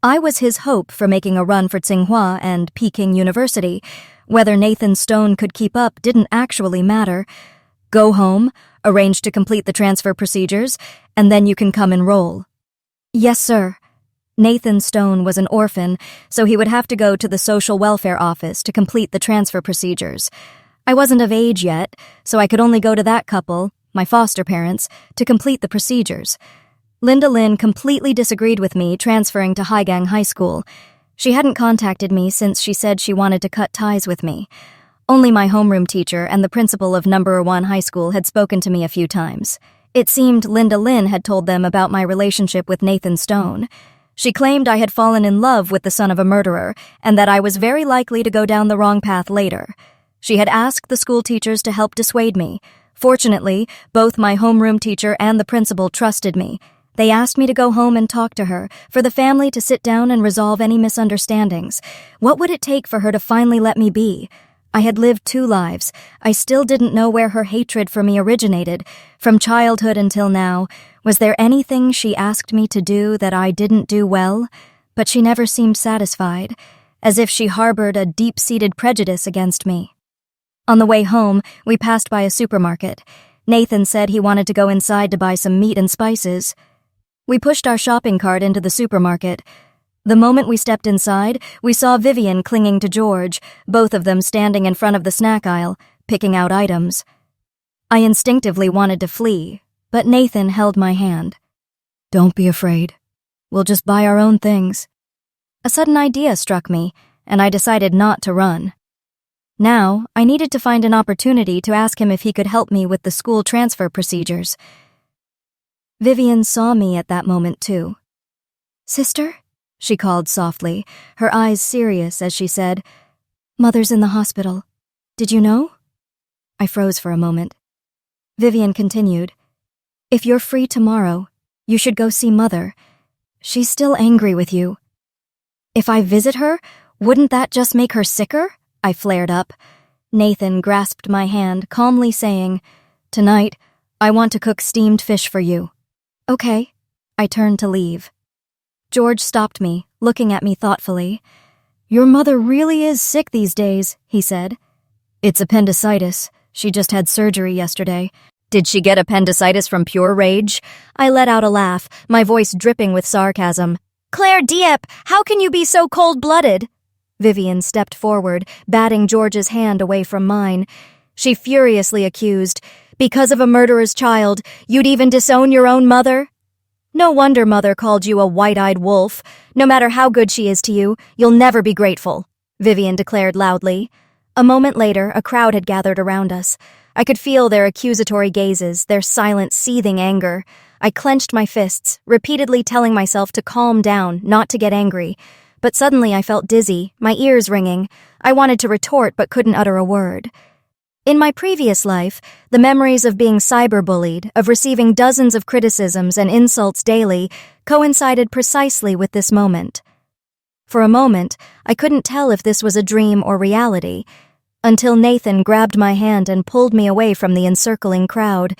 I was his hope for making a run for Tsinghua and Peking University. Whether Nathan Stone could keep up didn't actually matter. Go home, arrange to complete the transfer procedures, and then you can come enroll. "Yes, sir." Nathan Stone was an orphan, so he would have to go to the social welfare office to complete the transfer procedures. I wasn't of age yet, so I could only go to that couple, my foster parents, to complete the procedures. Linda Lin completely disagreed with me transferring to Haigang High School. She hadn't contacted me since she said she wanted to cut ties with me. Only my homeroom teacher and the principal of number 1 high school had spoken to me a few times. It seemed Linda Lin had told them about my relationship with Nathan Stone. She claimed I had fallen in love with the son of a murderer and that I was very likely to go down the wrong path later. She had asked the school teachers to help dissuade me. Fortunately, both my homeroom teacher and the principal trusted me. They asked me to go home and talk to her, for the family to sit down and resolve any misunderstandings. What would it take for her to finally let me be? I had lived 2 lives. I still didn't know where her hatred for me originated. From childhood until now, was there anything she asked me to do that I didn't do well? But she never seemed satisfied. as if she harbored a deep-seated prejudice against me. On the way home, we passed by a supermarket. Nathan said he wanted to go inside to buy some meat and spices. We pushed our shopping cart into the supermarket. The moment we stepped inside, we saw Vivian clinging to George, both of them standing in front of the snack aisle, picking out items. I instinctively wanted to flee, but Nathan held my hand. "Don't be afraid. We'll just buy our own things." A sudden idea struck me, and I decided not to run. Now, I needed to find an opportunity to ask him if he could help me with the school transfer procedures. Vivian saw me at that moment, too. "Sister?" she called softly, her eyes serious as she said, "Mother's in the hospital. Did you know?" I froze for a moment. Vivian continued, "If you're free tomorrow, you should go see Mother. She's still angry with you." "If I visit her, wouldn't that just make her sicker?" I flared up. Nathan grasped my hand, calmly saying, "Tonight, I want to cook steamed fish for you." "Okay." I turned to leave. George stopped me, looking at me thoughtfully. "Your mother really is sick these days," he said. "It's appendicitis. She just had surgery yesterday." "Did she get appendicitis from pure rage?" I let out a laugh, my voice dripping with sarcasm. "Claire Dieppe, how can you be so cold-blooded?" Vivian stepped forward, batting George's hand away from mine. She furiously accused, "Because of a murderer's child, you'd even disown your own mother? No wonder Mother called you a white-eyed wolf. No matter how good she is to you, you'll never be grateful," Vivian declared loudly. A moment later, a crowd had gathered around us. I could feel their accusatory gazes, their silent, seething anger. I clenched my fists, repeatedly telling myself to calm down, not to get angry. But suddenly I felt dizzy, my ears ringing. I wanted to retort but couldn't utter a word. In my previous life, the memories of being cyberbullied, of receiving dozens of criticisms and insults daily, coincided precisely with this moment. For a moment, I couldn't tell if this was a dream or reality, until Nathan grabbed my hand and pulled me away from the encircling crowd.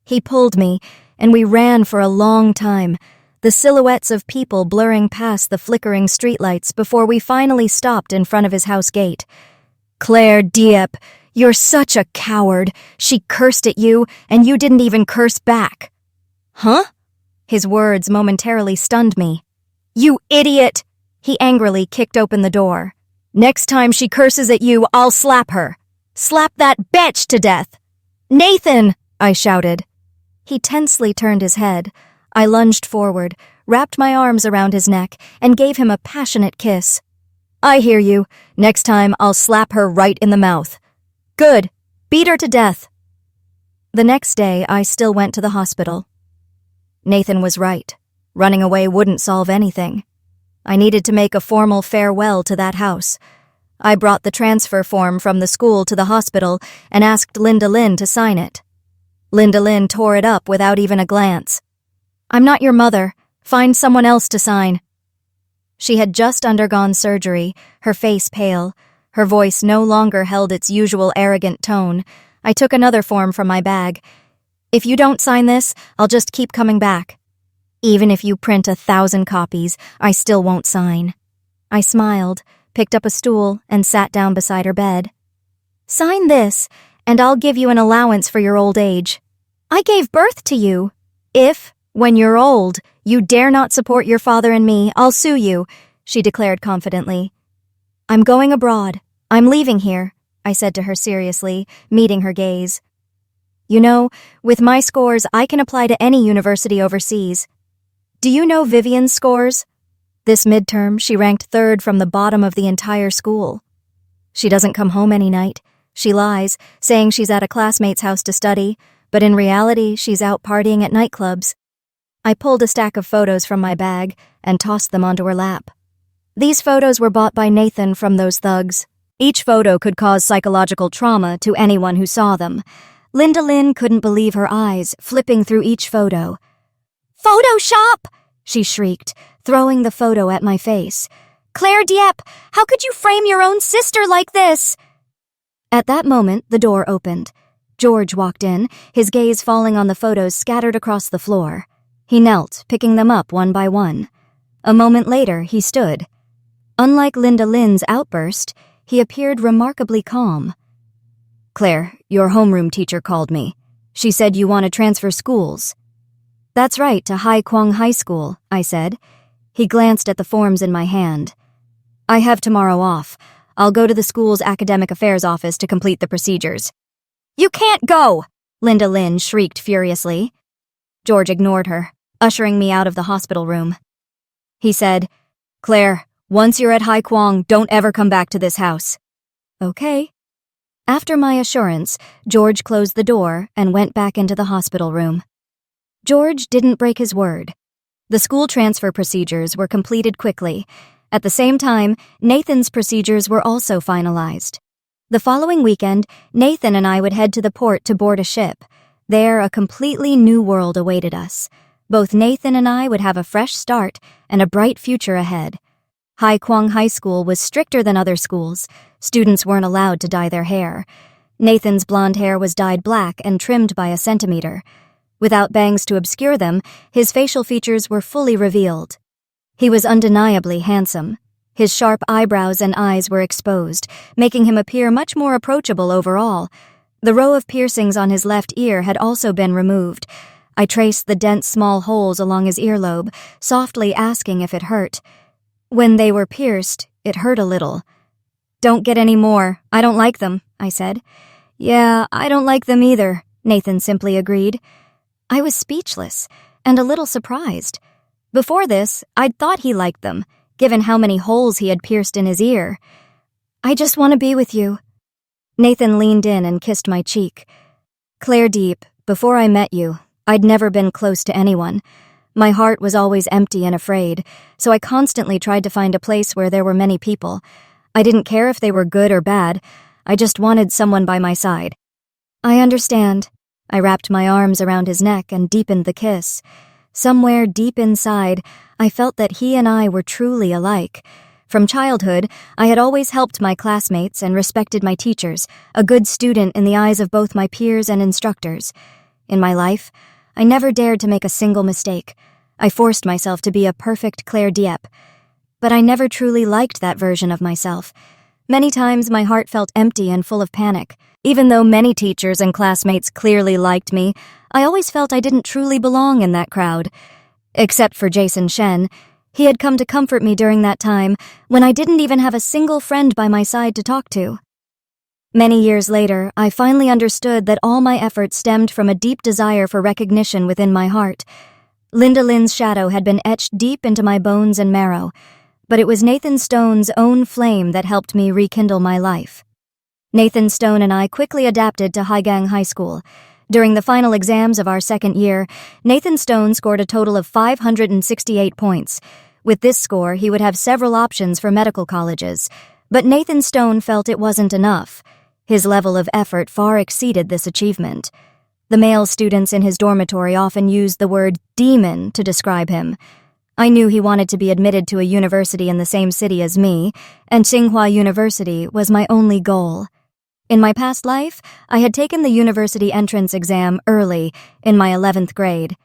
He pulled me, and we ran for a long time, the silhouettes of people blurring past the flickering streetlights before we finally stopped in front of his house gate. "Claire Dieppe, you're such a coward. She cursed at you, and you didn't even curse back." "Huh?" His words momentarily stunned me. "You idiot!" He angrily kicked open the door. "Next time she curses at you, I'll slap her. Slap that bitch to death." "Nathan!" I shouted. He tensely turned his head. I lunged forward, wrapped my arms around his neck, and gave him a passionate kiss. "I hear you. Next time, I'll slap her right in the mouth." "Good. Beat her to death." The next day, I still went to the hospital. Nathan was right. Running away wouldn't solve anything. I needed to make a formal farewell to that house. I brought the transfer form from the school to the hospital and asked Linda Lynn to sign it. Linda Lynn tore it up without even a glance. "I'm not your mother. Find someone else to sign." She had just undergone surgery, her face pale. Her voice no longer held its usual arrogant tone. I took another form from my bag. "If you don't sign this, I'll just keep coming back. Even if you print 1,000 copies, I still won't sign." I smiled, picked up a stool, and sat down beside her bed. "Sign this, and I'll give you an allowance for your old age. I gave birth to you. If, when you're old, you dare not support your father and me, I'll sue you," she declared confidently. "I'm going abroad. I'm leaving here," I said to her seriously, meeting her gaze. "You know, with my scores, I can apply to any university overseas. Do you know Vivian's scores? This midterm, she ranked 3rd from the bottom of the entire school. She doesn't come home any night. She lies, saying she's at a classmate's house to study, but in reality, she's out partying at nightclubs." I pulled a stack of photos from my bag and tossed them onto her lap. These photos were bought by Nathan from those thugs. Each photo could cause psychological trauma to anyone who saw them. Linda Lynn couldn't believe her eyes, flipping through each photo. "Photoshop!" she shrieked, throwing the photo at my face. "Claire Dieppe, how could you frame your own sister like this?" At that moment, the door opened. George walked in, his gaze falling on the photos scattered across the floor. He knelt, picking them up one by one. A moment later, he stood. Unlike Linda Lynn's outburst, he appeared remarkably calm. "Claire, your homeroom teacher called me. She said you want to transfer schools." "That's right, to Hai Kwang High School," I said. He glanced at the forms in my hand. "I have tomorrow off. I'll go to the school's academic affairs office to complete the procedures." "You can't go!" Linda Lynn shrieked furiously. George ignored her, ushering me out of the hospital room. He said, "Claire, once you're at Hai Kwang, don't ever come back to this house." "Okay." After my assurance, George closed the door and went back into the hospital room. George didn't break his word. The school transfer procedures were completed quickly. At the same time, Nathan's procedures were also finalized. The following weekend, Nathan and I would head to the port to board a ship. There, a completely new world awaited us. Both Nathan and I would have a fresh start and a bright future ahead. Hai Kwang High School was stricter than other schools. Students weren't allowed to dye their hair. Nathan's blonde hair was dyed black and trimmed by a centimeter. Without bangs to obscure them, his facial features were fully revealed. He was undeniably handsome. His sharp eyebrows and eyes were exposed, making him appear much more approachable overall. The row of piercings on his left ear had also been removed. I traced the dense small holes along his earlobe, softly asking if it hurt. When they were pierced, it hurt a little. "Don't get any more. I don't like them," I said. "Yeah, I don't like them either," Nathan simply agreed. I was speechless and a little surprised. Before this, I'd thought he liked them, given how many holes he had pierced in his ear. "I just want to be with you." Nathan leaned in and kissed my cheek. "Claire Deep, before I met you, I'd never been close to anyone. My heart was always empty and afraid, so I constantly tried to find a place where there were many people. I didn't care if they were good or bad. I just wanted someone by my side." "I understand." I wrapped my arms around his neck and deepened the kiss. Somewhere deep inside, I felt that he and I were truly alike. From childhood, I had always helped my classmates and respected my teachers, a good student in the eyes of both my peers and instructors. In my life, I never dared to make a single mistake. I forced myself to be a perfect Claire Dieppe. But I never truly liked that version of myself. Many times my heart felt empty and full of panic. Even though many teachers and classmates clearly liked me, I always felt I didn't truly belong in that crowd. Except for Jason Shen. He had come to comfort me during that time, when I didn't even have a single friend by my side to talk to. Many years later, I finally understood that all my efforts stemmed from a deep desire for recognition within my heart. Linda Lynn's shadow had been etched deep into my bones and marrow, but it was Nathan Stone's own flame that helped me rekindle my life. Nathan Stone and I quickly adapted to Haigang High School. During the final exams of our second year, Nathan Stone scored a total of 568 points. With this score, he would have several options for medical colleges, but Nathan Stone felt it wasn't enough. His level of effort far exceeded this achievement. The male students in his dormitory often used the word demon to describe him. I knew he wanted to be admitted to a university in the same city as me, and Tsinghua University was my only goal. In my past life, I had taken the university entrance exam early, in my 11th grade.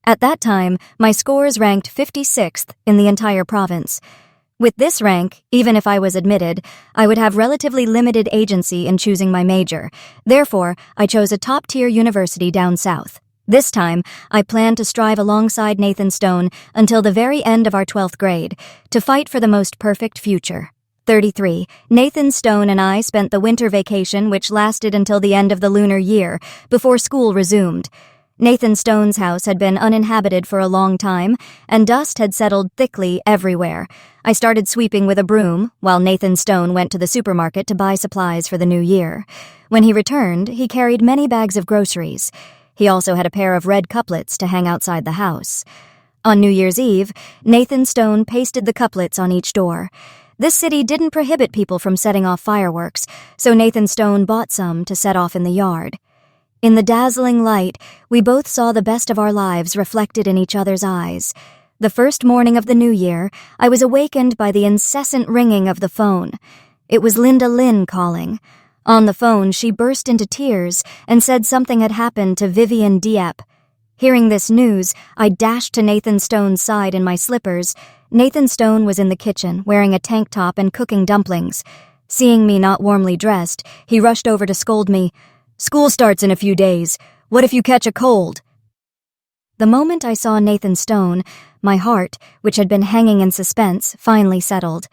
At that time, my scores ranked 56th in the entire province. With this rank, even if I was admitted, I would have relatively limited agency in choosing my major. Therefore, I chose a top-tier university down south. This time, I planned to strive alongside Nathan Stone until the very end of our 12th grade, to fight for the most perfect future. 33. Nathan Stone and I spent the winter vacation, which lasted until the end of the lunar year, before school resumed. Nathan Stone's house had been uninhabited for a long time, and dust had settled thickly everywhere. I started sweeping with a broom, while Nathan Stone went to the supermarket to buy supplies for the new year. When he returned, he carried many bags of groceries. He also had a pair of red couplets to hang outside the house. On New Year's Eve, Nathan Stone pasted the couplets on each door. This city didn't prohibit people from setting off fireworks, so Nathan Stone bought some to set off in the yard. In the dazzling light, we both saw the best of our lives reflected in each other's eyes. The first morning of the new year, I was awakened by the incessant ringing of the phone. It was Linda Lynn calling. On the phone, she burst into tears and said something had happened to Vivian Dieppe. Hearing this news, I dashed to Nathan Stone's side in my slippers. Nathan Stone was in the kitchen, wearing a tank top and cooking dumplings. Seeing me not warmly dressed, he rushed over to scold me. "School starts in a few days. What if you catch a cold?" The moment I saw Nathan Stone, my heart, which had been hanging in suspense, finally settled.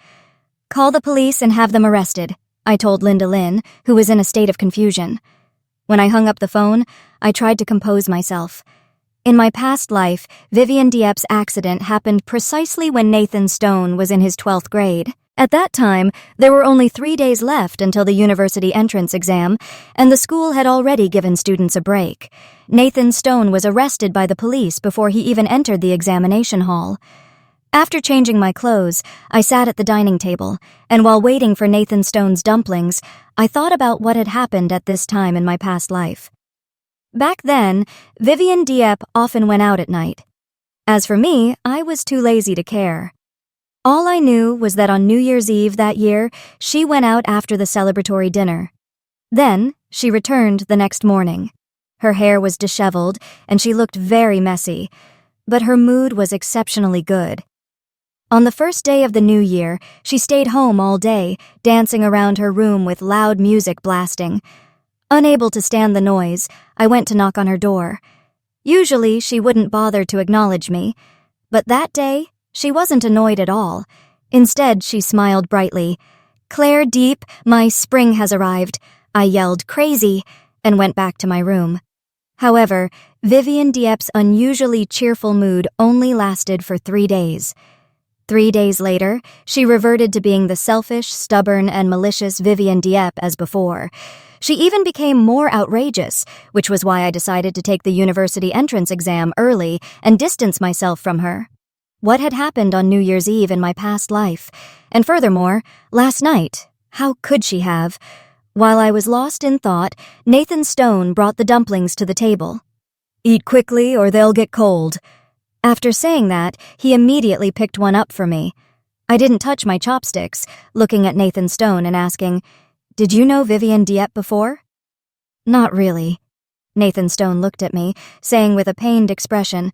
"Call the police and have them arrested," I told Linda Lynn, who was in a state of confusion. When I hung up the phone, I tried to compose myself. In my past life, Vivian Dieppe's accident happened precisely when Nathan Stone was in his 12th grade. At that time, there were only 3 days left until the university entrance exam, and the school had already given students a break. Nathan Stone was arrested by the police before he even entered the examination hall. After changing my clothes, I sat at the dining table, and while waiting for Nathan Stone's dumplings, I thought about what had happened at this time in my past life. Back then, Vivian Dieppe often went out at night. As for me, I was too lazy to care. All I knew was that on New Year's Eve that year, she went out after the celebratory dinner. Then, she returned the next morning. Her hair was disheveled, and she looked very messy, but her mood was exceptionally good. On the first day of the new year, she stayed home all day, dancing around her room with loud music blasting. Unable to stand the noise, I went to knock on her door. Usually, she wouldn't bother to acknowledge me, but that day, she wasn't annoyed at all. Instead, she smiled brightly. "Claire Deep, my spring has arrived," I yelled, crazy, and went back to my room. However, Vivian Dieppe's unusually cheerful mood only lasted for 3 days. 3 days later, she reverted to being the selfish, stubborn, and malicious Vivian Dieppe as before. She even became more outrageous, which was why I decided to take the university entrance exam early and distance myself from her. What had happened on New Year's Eve in my past life? And furthermore, last night, how could she have? While I was lost in thought, Nathan Stone brought the dumplings to the table. "Eat quickly or they'll get cold." After saying that, he immediately picked one up for me. I didn't touch my chopsticks, looking at Nathan Stone and asking, "Did you know Vivian Dieppe before?" "Not really." Nathan Stone looked at me, saying with a pained expression,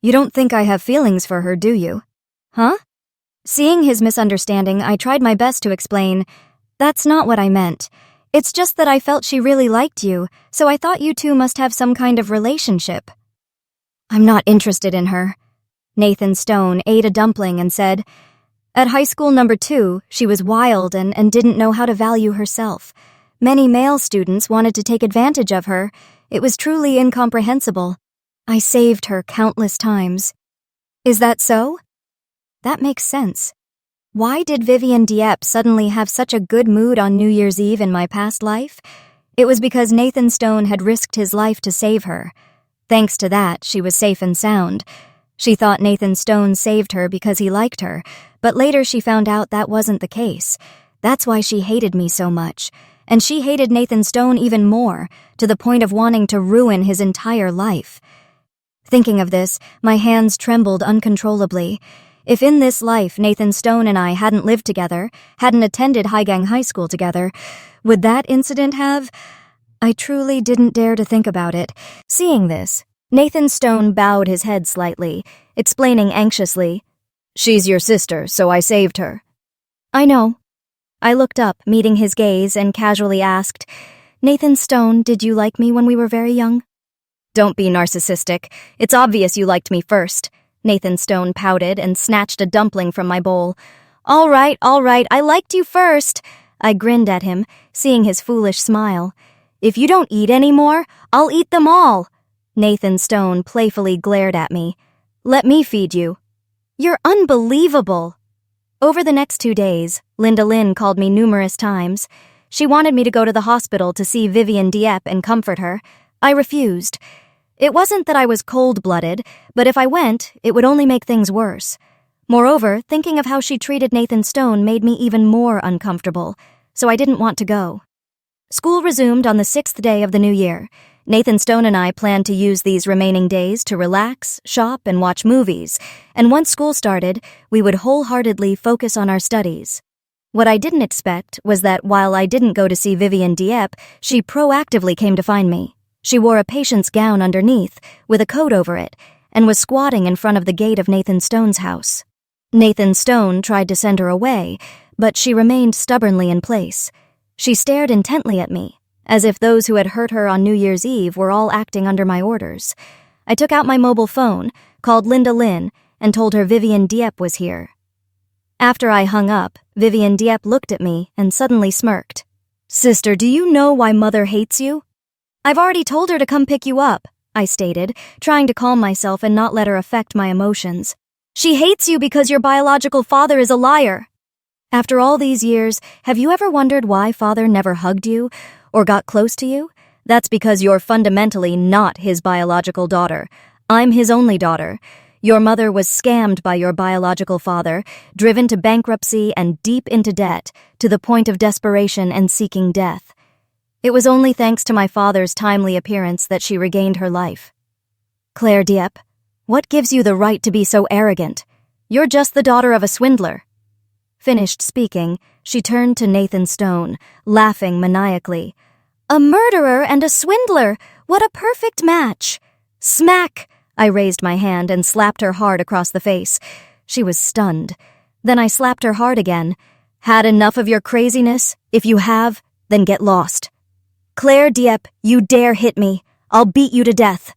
"You don't think I have feelings for her, do you?" "Huh?" Seeing his misunderstanding, I tried my best to explain, "That's not what I meant. It's just that I felt she really liked you, so I thought you two must have some kind of relationship." "I'm not interested in her." Nathan Stone ate a dumpling and said, "At high school number 2, she was wild and didn't know how to value herself. Many male students wanted to take advantage of her. It was truly incomprehensible. I saved her countless times." "Is that so?" "That makes sense. Why did Vivian Dieppe suddenly have such a good mood on New Year's Eve in my past life? It was because Nathan Stone had risked his life to save her. Thanks to that, she was safe and sound. She thought Nathan Stone saved her because he liked her, but later she found out that wasn't the case. That's why she hated me so much. And she hated Nathan Stone even more, to the point of wanting to ruin his entire life. Thinking of this, my hands trembled uncontrollably. If in this life Nathan Stone and I hadn't lived together, hadn't attended Highgang High School together, would that incident have? I truly didn't dare to think about it. Seeing this, Nathan Stone bowed his head slightly, explaining anxiously, "She's your sister, so I saved her." "I know." I looked up, meeting his gaze, and casually asked, "Nathan Stone, did you like me when we were very young?" "Don't be narcissistic. It's obvious you liked me first." Nathan Stone pouted and snatched a dumpling from my bowl. All right, I liked you first." I grinned at him, seeing his foolish smile. "If you don't eat any more, I'll eat them all." Nathan Stone playfully glared at me. "Let me feed you." "You're unbelievable." Over the next 2 days, Linda Lynn called me numerous times. She wanted me to go to the hospital to see Vivian Dieppe and comfort her. I refused. It wasn't that I was cold-blooded, but if I went, it would only make things worse. Moreover, thinking of how she treated Nathan Stone made me even more uncomfortable, so I didn't want to go. School resumed on the 6th day of the new year. Nathan Stone and I planned to use these remaining days to relax, shop, and watch movies, and once school started, we would wholeheartedly focus on our studies. What I didn't expect was that while I didn't go to see Vivian Dieppe, she proactively came to find me. She wore a patient's gown underneath, with a coat over it, and was squatting in front of the gate of Nathan Stone's house. Nathan Stone tried to send her away, but she remained stubbornly in place. She stared intently at me, as if those who had hurt her on New Year's Eve were all acting under my orders. I took out my mobile phone, called Linda Lynn, and told her Vivian Dieppe was here. After I hung up, Vivian Dieppe looked at me and suddenly smirked. "Sister, do you know why Mother hates you?" "I've already told her to come pick you up," I stated, trying to calm myself and not let her affect my emotions. "She hates you because your biological father is a liar." After all these years, have you ever wondered why Father never hugged you or got close to you? That's because you're fundamentally not his biological daughter. I'm his only daughter. Your mother was scammed by your biological father, driven to bankruptcy and deep into debt, to the point of desperation and seeking death. It was only thanks to my father's timely appearance that she regained her life. Claire Dieppe, what gives you the right to be so arrogant? You're just the daughter of a swindler. Finished speaking, she turned to Nathan Stone, laughing maniacally. A murderer and a swindler! What a perfect match! Smack! I raised my hand and slapped her hard across the face. She was stunned. Then I slapped her hard again. Had enough of your craziness? If you have, then get lost. Claire Dieppe, you dare hit me. I'll beat you to death.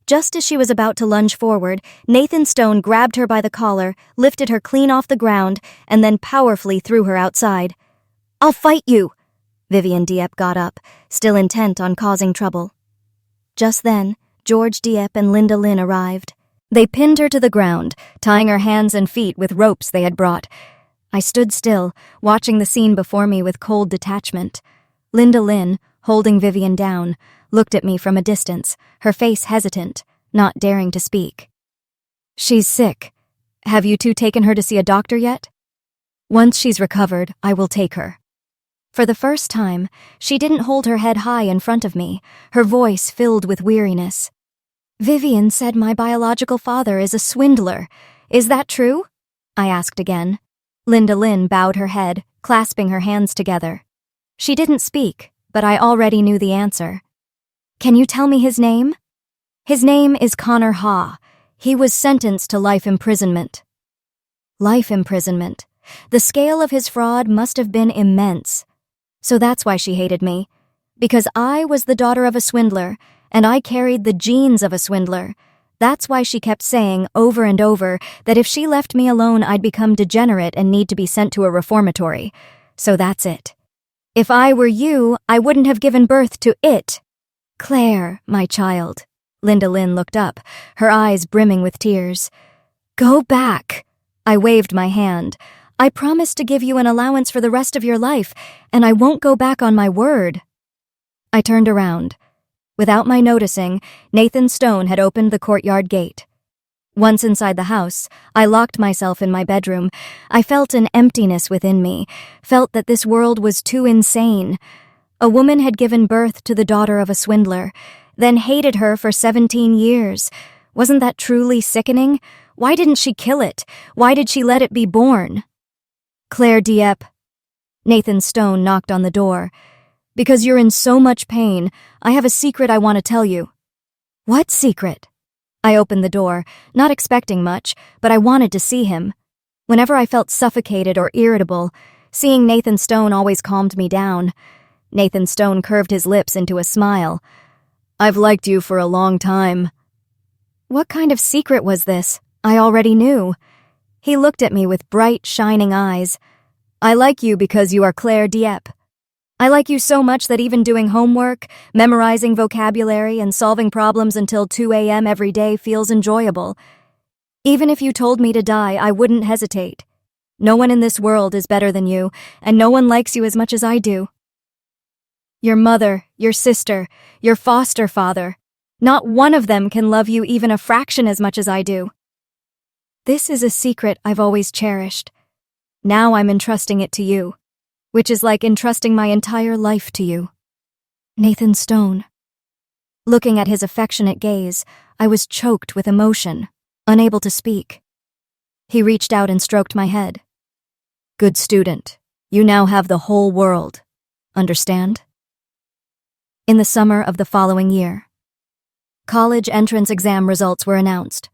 Just as she was about to lunge forward, Nathan Stone grabbed her by the collar, lifted her clean off the ground, and then powerfully threw her outside. I'll fight you. Vivian Dieppe got up, still intent on causing trouble. Just then, George Dieppe and Linda Lynn arrived. They pinned her to the ground, tying her hands and feet with ropes they had brought. I stood still, watching the scene before me with cold detachment. Linda Lynn, holding Vivian down, looked at me from a distance, her face hesitant, not daring to speak. She's sick. Have you two taken her to see a doctor yet? Once she's recovered, I will take her. For the first time, she didn't hold her head high in front of me, her voice filled with weariness. Vivian said my biological father is a swindler. Is that true? I asked again. Linda Lynn bowed her head, clasping her hands together. She didn't speak, but I already knew the answer. Can you tell me his name? His name is Connor Ha. He was sentenced to life imprisonment. Life imprisonment. The scale of his fraud must have been immense. So that's why she hated me. Because I was the daughter of a swindler, and I carried the genes of a swindler. That's why she kept saying over and over that if she left me alone, I'd become degenerate and need to be sent to a reformatory. So that's it. If I were you, I wouldn't have given birth to it. Claire, my child. Linda Lynn looked up, her eyes brimming with tears. Go back. I waved my hand. I promised to give you an allowance for the rest of your life, and I won't go back on my word. I turned around. Without my noticing, Nathan Stone had opened the courtyard gate. Once inside the house, I locked myself in my bedroom. I felt an emptiness within me, felt that this world was too insane. A woman had given birth to the daughter of a swindler, then hated her for 17 years. Wasn't that truly sickening? Why didn't she kill it? Why did she let it be born? Claire Dieppe. Nathan Stone knocked on the door. Because you're in so much pain, I have a secret I want to tell you. What secret? I opened the door, not expecting much, but I wanted to see him. Whenever I felt suffocated or irritable, seeing Nathan Stone always calmed me down. Nathan Stone curved his lips into a smile. I've liked you for a long time. What kind of secret was this? I already knew. He looked at me with bright, shining eyes. I like you because you are Claire Dieppe. I like you so much that even doing homework, memorizing vocabulary, and solving problems until 2 a.m. every day feels enjoyable. Even if you told me to die, I wouldn't hesitate. No one in this world is better than you, and no one likes you as much as I do. Your mother, your sister, your foster father, not one of them can love you even a fraction as much as I do. This is a secret I've always cherished. Now I'm entrusting it to you, which is like entrusting my entire life to you. Nathan Stone. Looking at his affectionate gaze, I was choked with emotion, unable to speak. He reached out and stroked my head. Good student, you now have the whole world. Understand? in the summer of the following year. College entrance exam results were announced.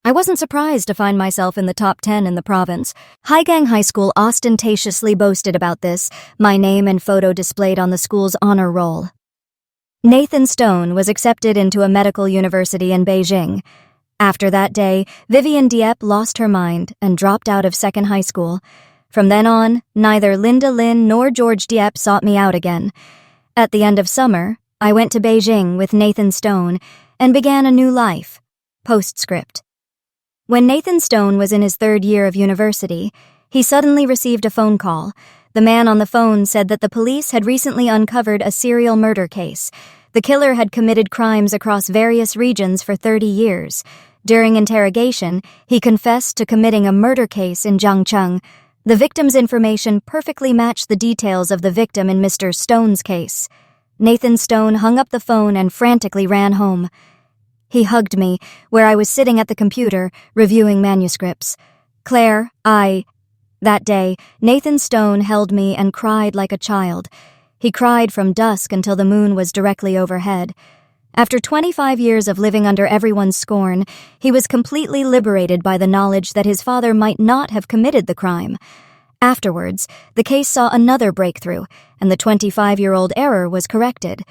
I wasn't surprised to find myself in the top 10 in the province. Haigang High School ostentatiously boasted about this, my name and photo displayed on the school's honor roll. Nathan Stone was accepted into a medical university in Beijing. After that day, Vivian Dieppe lost her mind and dropped out of second high school. From then on, neither Linda Lin nor George Dieppe sought me out again. At the end of summer, I went to Beijing with Nathan Stone and began a new life. Postscript. When Nathan Stone was in his third year of university, he suddenly received a phone call. The man on the phone said that the police had recently uncovered a serial murder case. The killer had committed crimes across various regions for 30 years. During interrogation, he confessed to committing a murder case in Jiangcheng. The victim's information perfectly matched the details of the victim in Mr. Stone's case. Nathan Stone hung up the phone and frantically ran home. He hugged me, where I was sitting at the computer, reviewing manuscripts. That day, Nathan Stone held me and cried like a child. He cried from dusk until the moon was directly overhead. After 25 years of living under everyone's scorn, he was completely liberated by the knowledge that his father might not have committed the crime. Afterwards, the case saw another breakthrough, and the 25-year-old error was corrected.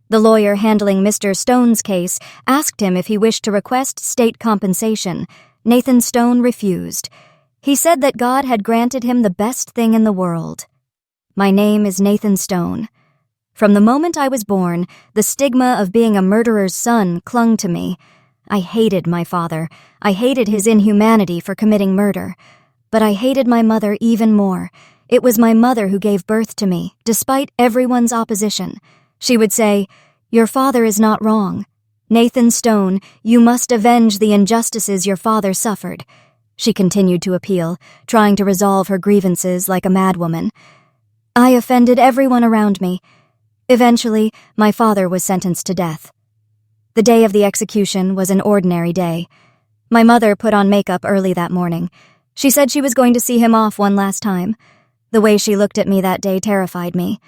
The lawyer handling Mr. Stone's case asked him if he wished to request state compensation. Nathan Stone refused. He said that God had granted him the best thing in the world. My name is Nathan Stone. From the moment I was born, the stigma of being a murderer's son clung to me. I hated my father. I hated his inhumanity for committing murder. But I hated my mother even more. It was my mother who gave birth to me, despite everyone's opposition. She would say, "Your father is not wrong. Nathan Stone, you must avenge the injustices your father suffered." She continued to appeal, trying to resolve her grievances like a madwoman. I offended everyone around me. Eventually, my father was sentenced to death. The day of the execution was an ordinary day. My mother put on makeup early that morning. She said she was going to see him off one last time. The way she looked at me that day terrified me.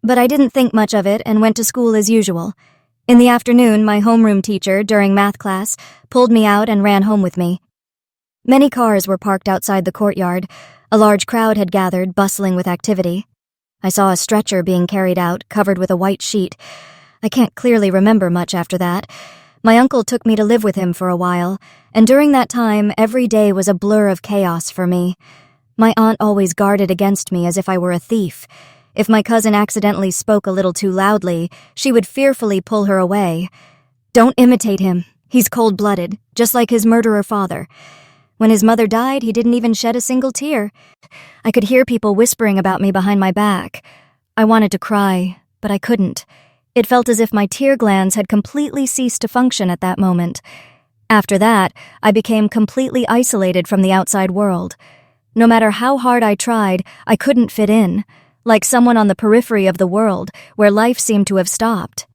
But I didn't think much of it and went to school as usual. In the afternoon, my homeroom teacher, during math class, pulled me out and ran home with me. Many cars were parked outside the courtyard. A large crowd had gathered, bustling with activity. I saw a stretcher being carried out, covered with a white sheet. I can't clearly remember much after that. My uncle took me to live with him for a while, and during that time, every day was a blur of chaos for me. My aunt always guarded against me as if I were a thief. If my cousin accidentally spoke a little too loudly, she would fearfully pull her away. "Don't imitate him. He's cold-blooded, just like his murderer father. When his mother died, he didn't even shed a single tear." I could hear people whispering about me behind my back. I wanted to cry, but I couldn't. It felt as if my tear glands had completely ceased to function at that moment. After that, I became completely isolated from the outside world. No matter how hard I tried, I couldn't fit in. Like someone on the periphery of the world, where life seemed to have stopped.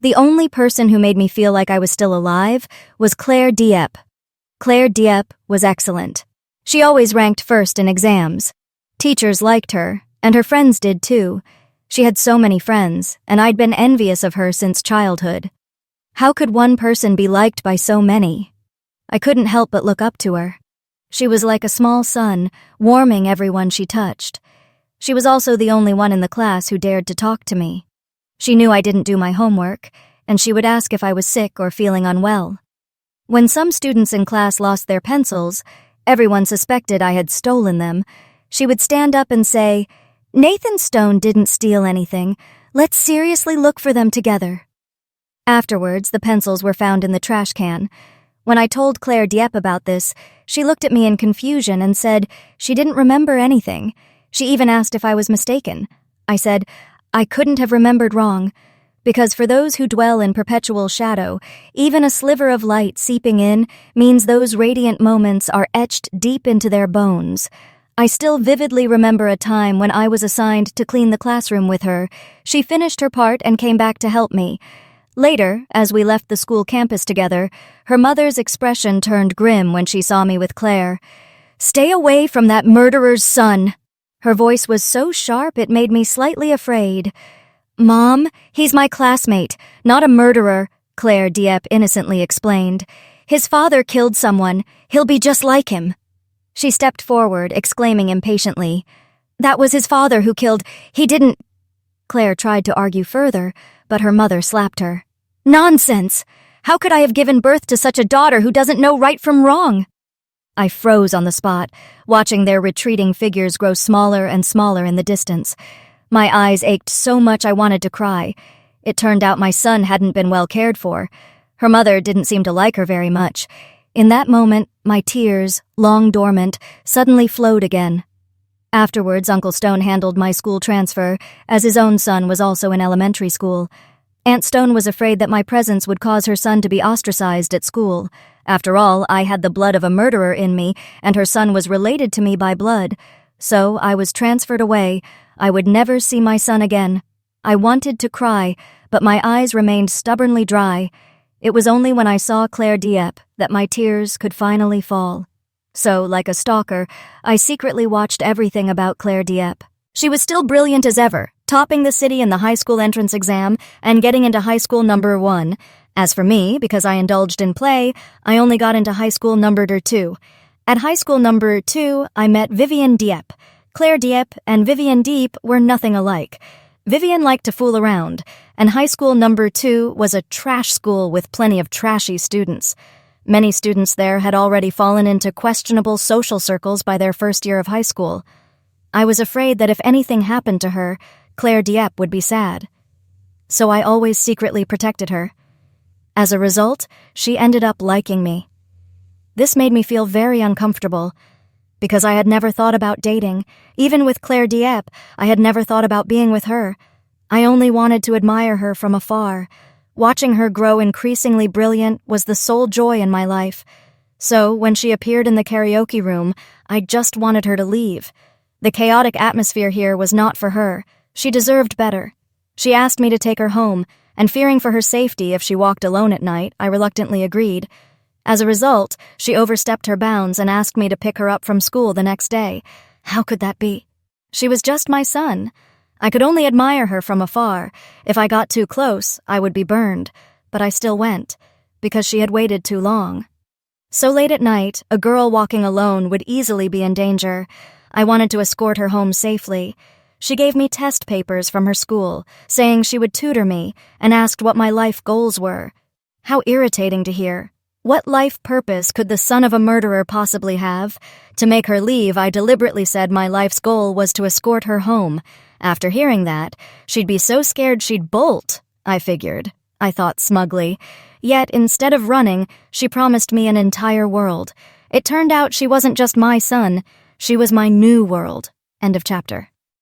The only person who made me feel like I was still alive was Claire Dieppe. Claire Dieppe was excellent. She always ranked first in exams. Teachers liked her, and her friends did too. She had so many friends, and I'd been envious of her since childhood. How could one person be liked by so many? I couldn't help but look up to her. She was like a small sun, warming everyone she touched. She was also the only one in the class who dared to talk to me. She knew I didn't do my homework, and she would ask if I was sick or feeling unwell. When some students in class lost their pencils, everyone suspected I had stolen them. She would stand up and say, "Nathan Stone didn't steal anything. Let's seriously look for them together." Afterwards, the pencils were found in the trash can. When I told Claire Dieppe about this, she looked at me in confusion and said she didn't remember anything. She even asked if I was mistaken. I said, I couldn't have remembered wrong, because for those who dwell in perpetual shadow, even a sliver of light seeping in means those radiant moments are etched deep into their bones. I still vividly remember a time when I was assigned to clean the classroom with her. She finished her part and came back to help me. Later, as we left the school campus together, her mother's expression turned grim when she saw me with Claire. "Stay away from that murderer's son." Her voice was so sharp it made me slightly afraid. "Mom, he's my classmate, not a murderer," Claire Dieppe innocently explained. "His father killed someone. He'll be just like him." She stepped forward, exclaiming impatiently, "That was his father who killed. He didn't—" Claire tried to argue further, but her mother slapped her. "Nonsense! How could I have given birth to such a daughter who doesn't know right from wrong?" I froze on the spot, watching their retreating figures grow smaller and smaller in the distance. My eyes ached so much I wanted to cry. It turned out my son hadn't been well cared for. Her mother didn't seem to like her very much. In that moment, my tears, long dormant, suddenly flowed again. Afterwards, Uncle Stone handled my school transfer, as his own son was also in elementary school. Aunt Stone was afraid that my presence would cause her son to be ostracized at school. After all, I had the blood of a murderer in me, and her son was related to me by blood. So I was transferred away. I would never see my son again. I wanted to cry, but my eyes remained stubbornly dry. It was only when I saw Claire Dieppe that my tears could finally fall. So, like a stalker, I secretly watched everything about Claire Dieppe. She was still brilliant as ever, topping the city in the high school entrance exam and getting into high school number 1. As for me, because I indulged in play, I only got into high school number 2. At high school number 2, I met Vivian Dieppe. Claire Dieppe and Vivian Dieppe were nothing alike. Vivian liked to fool around, and high school number 2 was a trash school with plenty of trashy students. Many students there had already fallen into questionable social circles by their first year of high school. I was afraid that if anything happened to her, Claire Dieppe would be sad. So I always secretly protected her. As a result, she ended up liking me. This made me feel very uncomfortable, because I had never thought about dating. Even with Claire Dieppe, I had never thought about being with her. I only wanted to admire her from afar. Watching her grow increasingly brilliant was the sole joy in my life. So, when she appeared in the karaoke room, I just wanted her to leave. The chaotic atmosphere here was not for her. She deserved better. She asked me to take her home, and fearing for her safety if she walked alone at night, I reluctantly agreed. As a result, she overstepped her bounds and asked me to pick her up from school the next day. How could that be? She was just my son. I could only admire her from afar. If I got too close, I would be burned. But I still went, because she had waited too long. So late at night, a girl walking alone would easily be in danger. I wanted to escort her home safely. She gave me test papers from her school, saying she would tutor me, and asked what my life goals were. How irritating to hear. What life purpose could the son of a murderer possibly have? To make her leave, I deliberately said my life's goal was to escort her home. After hearing that, she'd be so scared she'd bolt, I figured. I thought smugly. Yet, instead of running, she promised me an entire world. It turned out she wasn't just my son, she was my new world. End of chapter.